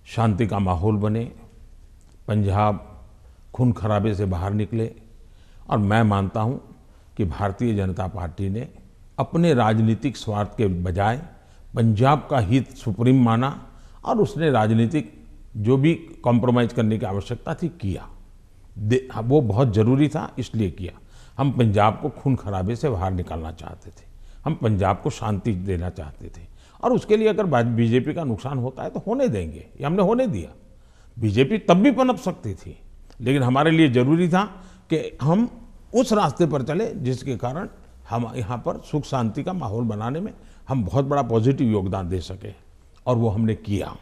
शांति का माहौल बने, पंजाब खून खराबे से बाहर निकले। और मैं मानता हूं कि भारतीय जनता पार्टी ने अपने राजनीतिक स्वार्थ के बजाय पंजाब का हित सुप्रीम माना, और उसने राजनीतिक जो भी कॉम्प्रोमाइज़ करने की आवश्यकता थी किया, वो बहुत ज़रूरी था, इसलिए किया। हम पंजाब को खून खराबे से बाहर निकालना चाहते थे, हम पंजाब को शांति देना चाहते थे, और उसके लिए अगर बीजेपी का नुकसान होता है तो होने देंगे, ये हमने होने दिया। बीजेपी तब भी पनप सकती थी, लेकिन हमारे लिए ज़रूरी था कि हम उस रास्ते पर चले जिसके कारण हम यहाँ पर सुख शांति का माहौल बनाने में हम बहुत बड़ा पॉजिटिव योगदान दे सके, और वो हमने किया,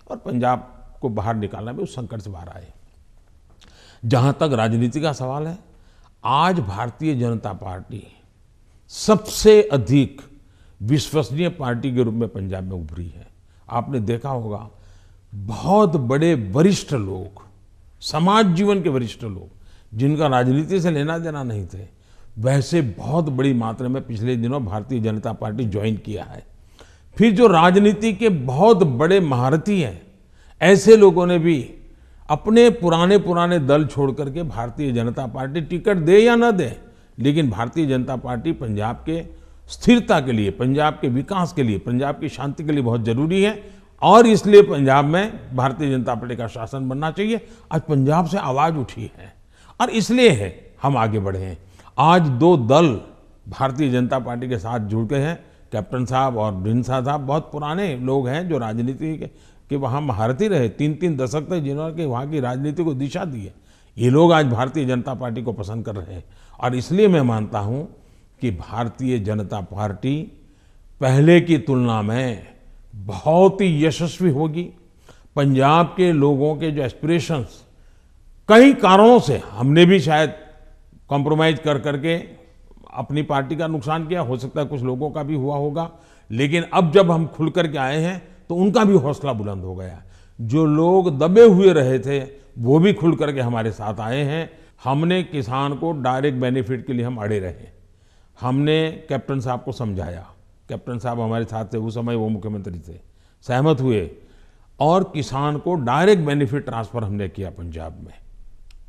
और पंजाब को बाहर निकालना में उस संकट से बाहर आए। जहाँ तक राजनीति का सवाल है, आज भारतीय जनता पार्टी सबसे अधिक विश्वसनीय पार्टी के रूप में पंजाब में उभरी है। आपने देखा होगा, बहुत बड़े वरिष्ठ लोग, समाज जीवन के वरिष्ठ लोग, जिनका राजनीति से लेना देना नहीं थे, वैसे बहुत बड़ी मात्रा में पिछले दिनों भारतीय जनता पार्टी ज्वाइन किया है। फिर जो राजनीति के बहुत बड़े महारथी हैं, ऐसे लोगों ने भी अपने पुराने दल छोड़ करके भारतीय जनता पार्टी, टिकट दे या न दे, लेकिन भारतीय जनता पार्टी पंजाब के स्थिरता के लिए, पंजाब के विकास के लिए, पंजाब की शांति के लिए बहुत जरूरी है, और इसलिए पंजाब में भारतीय जनता पार्टी का शासन बनना चाहिए। आज पंजाब से आवाज उठी है और इसलिए है हम आगे बढ़े हैं। आज दो दल भारतीय जनता पार्टी के साथ जुड़ गए हैं। कैप्टन साहब और ढींडसा साहब बहुत पुराने लोग हैं जो राजनीति के वहाँ महारथी रहे, 3-3 दशक तक जिन्होंने वहाँ की राजनीति को दिशा दी है। ये लोग आज भारतीय जनता पार्टी को पसंद कर रहे हैं और इसलिए मैं मानता हूँ कि भारतीय जनता पार्टी पहले की तुलना में बहुत ही यशस्वी होगी। पंजाब के लोगों के जो एस्पिरेशंस कई कारणों से हमने भी शायद कॉम्प्रोमाइज कर करके अपनी पार्टी का नुकसान किया, हो सकता है कुछ लोगों का भी हुआ होगा, लेकिन अब जब हम खुल करके आए हैं तो उनका भी हौसला बुलंद हो गया। जो लोग दबे हुए रहे थे वो भी खुल करके हमारे साथ आए हैं। हमने किसान को डायरेक्ट बेनिफिट के लिए हम अड़े रहे, हमने कैप्टन साहब को समझाया, कैप्टन साहब हमारे साथ थे, उस समय वो मुख्यमंत्री थे, सहमत हुए और किसान को डायरेक्ट बेनिफिट ट्रांसफर हमने किया पंजाब में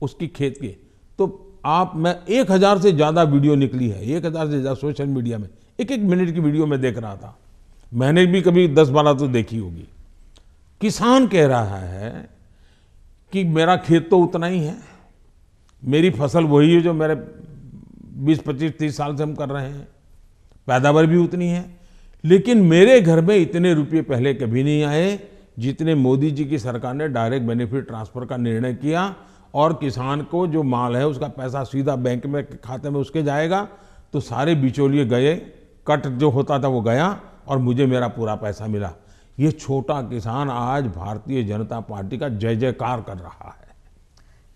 उसकी खेत की। तो मैं 1000 से ज़्यादा वीडियो निकली है, 1000 से ज़्यादा सोशल मीडिया में, एक मिनट की वीडियो में देख रहा था, मैंने भी कभी 10-12 तो देखी होगी। किसान कह रहा है कि मेरा खेत तो उतना ही है, मेरी फसल वही है जो मेरे 20-25-30 साल से हम कर रहे हैं, पैदावार भी उतनी है, लेकिन मेरे घर में इतने रुपये पहले कभी नहीं आए जितने मोदी जी की सरकार ने डायरेक्ट बेनिफिट ट्रांसफर का निर्णय किया और किसान को जो माल है उसका पैसा सीधा बैंक में खाते में उसके जाएगा। तो सारे बिचौलिए गए, कट जो होता था वो गया और मुझे मेरा पूरा पैसा मिला। ये छोटा किसान आज भारतीय जनता पार्टी का जय जयकार कर रहा है।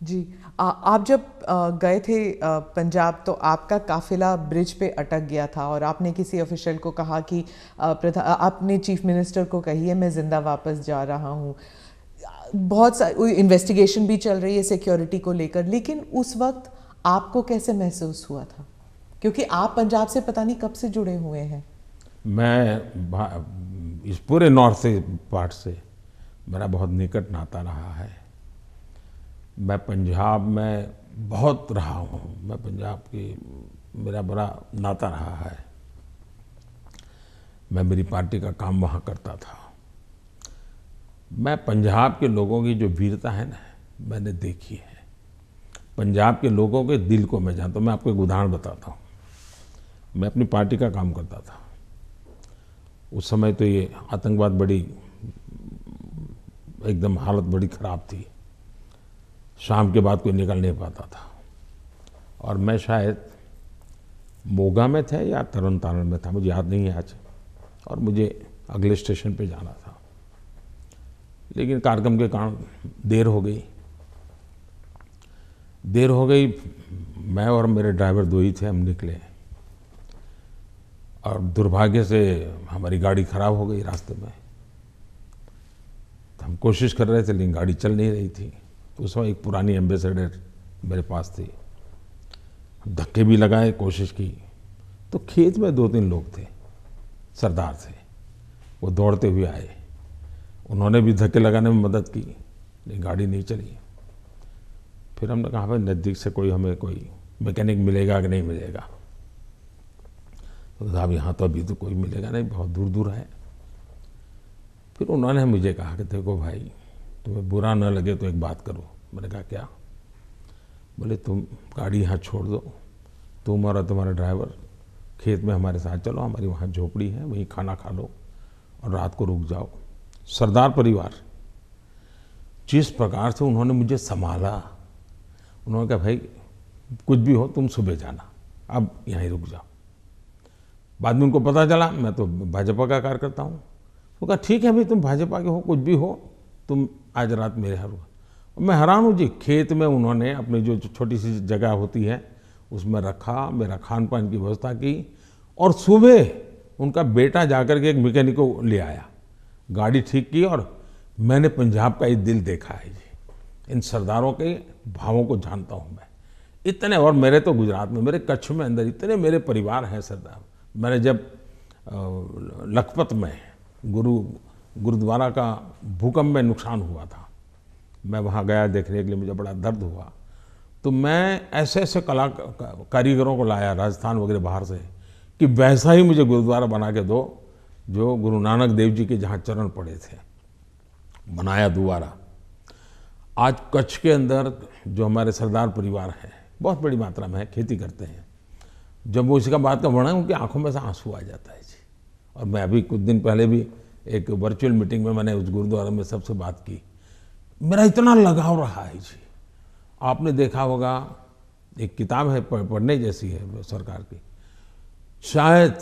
जी, आप जब गए थे पंजाब तो आपका काफिला ब्रिज पे अटक गया था और आपने किसी ऑफिशियल को कहा कि आपने चीफ मिनिस्टर को कही है मैं जिंदा वापस जा रहा हूँ। बहुत सारी इन्वेस्टिगेशन भी चल रही है सिक्योरिटी को लेकर, लेकिन उस वक्त आपको कैसे महसूस हुआ था, क्योंकि आप पंजाब से पता नहीं कब से जुड़े हुए हैं? मैं इस पूरे नॉर्थ से पार्ट से मेरा बहुत निकट नाता रहा है। मैं पंजाब में बहुत रहा हूँ, मैं पंजाब की मेरा बड़ा नाता रहा है। मैं मेरी पार्टी का काम वहाँ करता था। मैं पंजाब के लोगों की जो वीरता है ना मैंने देखी है। पंजाब के लोगों के दिल को मैं जानता हूँ। मैं आपको एक उदाहरण बताता हूँ। मैं अपनी पार्टी का काम करता था, उस समय तो ये आतंकवाद बड़ी एकदम हालत बड़ी ख़राब थी, शाम के बाद कोई निकल नहीं पाता था और मैं शायद मोगा में था या तरन तारण में था, मुझे याद नहीं है आज, और मुझे अगले स्टेशन पे जाना था, लेकिन कार्यक्रम के कारण देर हो गई। मैं और मेरे ड्राइवर दो ही थे, हम निकले और दुर्भाग्य से हमारी गाड़ी खराब हो गई रास्ते में। तो हम कोशिश कर रहे थे लेकिन गाड़ी चल नहीं रही थी। तो उस समय एक पुरानी एम्बेसडर मेरे पास थी, धक्के भी लगाए, कोशिश की, तो खेत में 2-3 लोग थे, सरदार थे, वो दौड़ते हुए आए, उन्होंने भी धक्के लगाने में मदद की, लेकिन गाड़ी नहीं चली। फिर हमने कहा भाई नज़दीक से हमें कोई मैकेनिक मिलेगा कि नहीं मिलेगा? तो साहब यहाँ तो अभी तो कोई मिलेगा नहीं, बहुत दूर दूर है। फिर उन्होंने मुझे कहा कि देखो भाई तुम्हें बुरा न लगे तो एक बात करो। मैंने कहा क्या? बोले तुम गाड़ी यहाँ छोड़ दो, तुम और तुम्हारा ड्राइवर खेत में हमारे साथ चलो, हमारी वहाँ झोपड़ी है, वहीं खाना खा लो और रात को रुक जाओ। सरदार परिवार जिस प्रकार से उन्होंने मुझे संभाला, उन्होंने कहा भाई कुछ भी हो तुम सुबह जाना, अब यहीं रुक जाओ। बाद में उनको पता चला मैं तो भाजपा का कार्यकर्ता हूँ। वो कहा ठीक है भाई तुम भाजपा के हो, कुछ भी हो, तुम आज रात मेरे यहाँ रुको। मैं हैरान हूँ जी, खेत में उन्होंने अपनी जो छोटी सी जगह होती है उसमें रखा, मेरा खान पान की व्यवस्था की और सुबह उनका बेटा जाकर के एक मैकेनिक को ले आया, गाड़ी ठीक की और मैंने पंजाब का ये दिल देखा है जी। इन सरदारों के भावों को जानता हूँ मैं इतने। और मेरे तो गुजरात में, मेरे कच्छ में अंदर इतने मेरे परिवार हैं सरदार। मैंने जब लखपत में गुरुद्वारा का भूकंप में नुकसान हुआ था, मैं वहाँ गया देखने के लिए, मुझे बड़ा दर्द हुआ। तो मैं ऐसे ऐसे कारीगरों को लाया राजस्थान वगैरह बाहर से कि वैसा ही मुझे गुरुद्वारा बना के दो जो गुरु नानक देव जी के जहाँ चरण पड़े थे। बनाया दोबारा। आज कच्छ के अंदर जो हमारे सरदार परिवार है, बहुत बड़ी मात्रा में है, खेती करते हैं। जब वो इसका बात का वर्णन, उनकी आंखों में से आंसू आ जाता है जी। और मैं अभी कुछ दिन पहले भी एक वर्चुअल मीटिंग में मैंने उस गुरुद्वारा में सबसे बात की, मेरा इतना लगाव रहा है जी। आपने देखा होगा, एक किताब है पढ़ने जैसी है सरकार की, शायद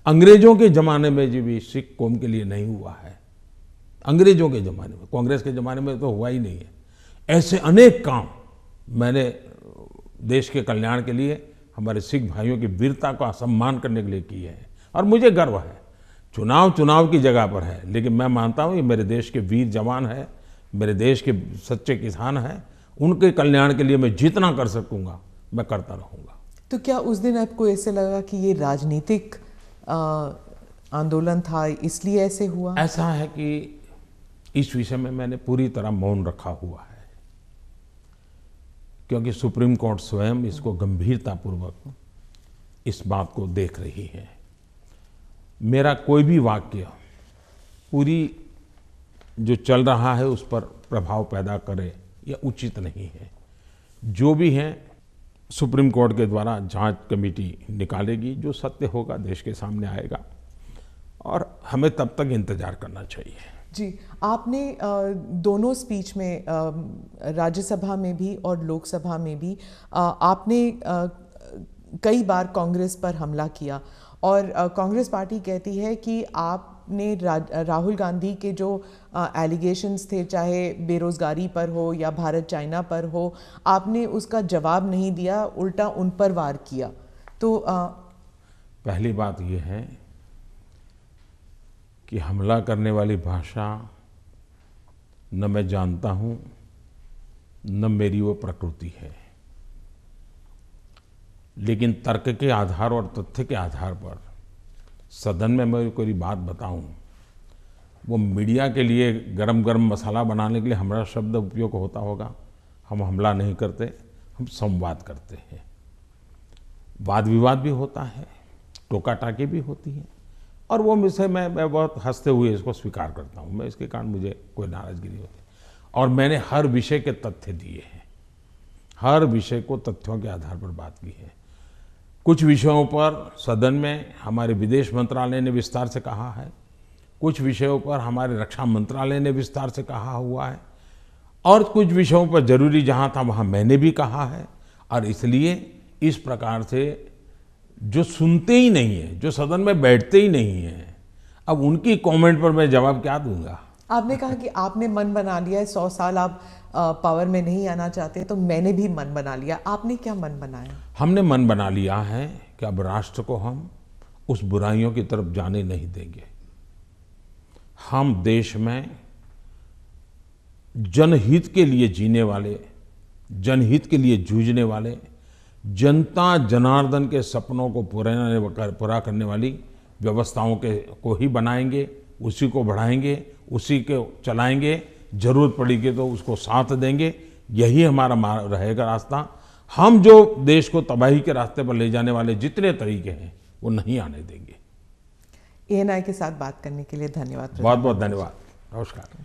अंग्रेजों के ज़माने में जी भी सिख कौम के लिए नहीं हुआ है। अंग्रेजों के ज़माने में, कांग्रेस के ज़माने में तो हुआ ही नहीं है। ऐसे अनेक काम मैंने देश के कल्याण के लिए, हमारे सिख भाइयों की वीरता का सम्मान करने के लिए किए हैं। और मुझे गर्व है, चुनाव की जगह पर है, लेकिन मैं मानता हूँ ये मेरे देश के वीर जवान हैं, मेरे देश के सच्चे किसान हैं, उनके कल्याण के लिए मैं जितना कर सकूँगा मैं करता रहूँगा। तो क्या उस दिन आपको ऐसे लगा कि ये राजनीतिक आंदोलन था, इसलिए ऐसे हुआ? ऐसा है कि इस विषय में मैंने पूरी तरह मौन रखा हुआ है, क्योंकि सुप्रीम कोर्ट स्वयं इसको गंभीरतापूर्वक इस बात को देख रही है। मेरा कोई भी वाक्य पूरी जो चल रहा है उस पर प्रभाव पैदा करे, यह उचित नहीं है। जो भी है सुप्रीम कोर्ट के द्वारा जांच कमेटी निकालेगी, जो सत्य होगा देश के सामने आएगा, और हमें तब तक इंतजार करना चाहिए। जी, आपने दोनों स्पीच में, राज्यसभा में भी और लोकसभा में भी, आपने कई बार कांग्रेस पर हमला किया, और कांग्रेस पार्टी कहती है कि आपने राहुल गांधी के जो एलिगेशंस थे, चाहे बेरोजगारी पर हो या भारत चाइना पर हो, आपने उसका जवाब नहीं दिया, उल्टा उन पर वार किया। तो पहली बात यह है कि हमला करने वाली भाषा न मैं जानता हूं, न मेरी वो प्रकृति है। लेकिन तर्क के आधार और तथ्य के आधार पर सदन में मैं कोई बात बताऊं, वो मीडिया के लिए गरम गरम मसाला बनाने के लिए हमारा शब्द उपयोग होता होगा। हम हमला नहीं करते, हम संवाद करते हैं। वाद विवाद भी होता है, टोका टाकी भी होती है, और वो विषय मैं बहुत हंसते हुए इसको स्वीकार करता हूँ। मैं इसके कारण मुझे कोई नाराजगी नहीं होती, और मैंने हर विषय के तथ्य दिए हैं, हर विषय को तथ्यों के आधार पर बात की है। कुछ विषयों पर सदन में हमारे विदेश मंत्रालय ने विस्तार से कहा है, कुछ विषयों पर हमारे रक्षा मंत्रालय ने विस्तार से कहा हुआ है, और कुछ विषयों पर जरूरी जहाँ था वहाँ मैंने भी कहा है। और इसलिए इस प्रकार से जो सुनते ही नहीं है, जो सदन में बैठते ही नहीं है, अब उनकी कमेंट पर मैं जवाब क्या दूंगा? आपने कहा कि आपने मन बना लिया है, 100 साल आप पावर में नहीं आना चाहते, तो मैंने भी मन बना लिया। आपने क्या मन बनाया? हमने मन बना लिया है कि अब राष्ट्र को हम उस बुराइयों की तरफ जाने नहीं देंगे। हम देश में जनहित के लिए जीने वाले, जनहित के लिए जूझने वाले, जनता जनार्दन के सपनों को पूरा करने वाली व्यवस्थाओं को ही बनाएंगे, उसी को बढ़ाएंगे, उसी को चलाएंगे, जरूरत पड़ेगी तो उसको साथ देंगे। यही हमारा रहेगा रास्ता। हम जो देश को तबाही के रास्ते पर ले जाने वाले जितने तरीके हैं वो नहीं आने देंगे। ANI के साथ बात करने के लिए धन्यवाद। बहुत बहुत धन्यवाद। नमस्कार।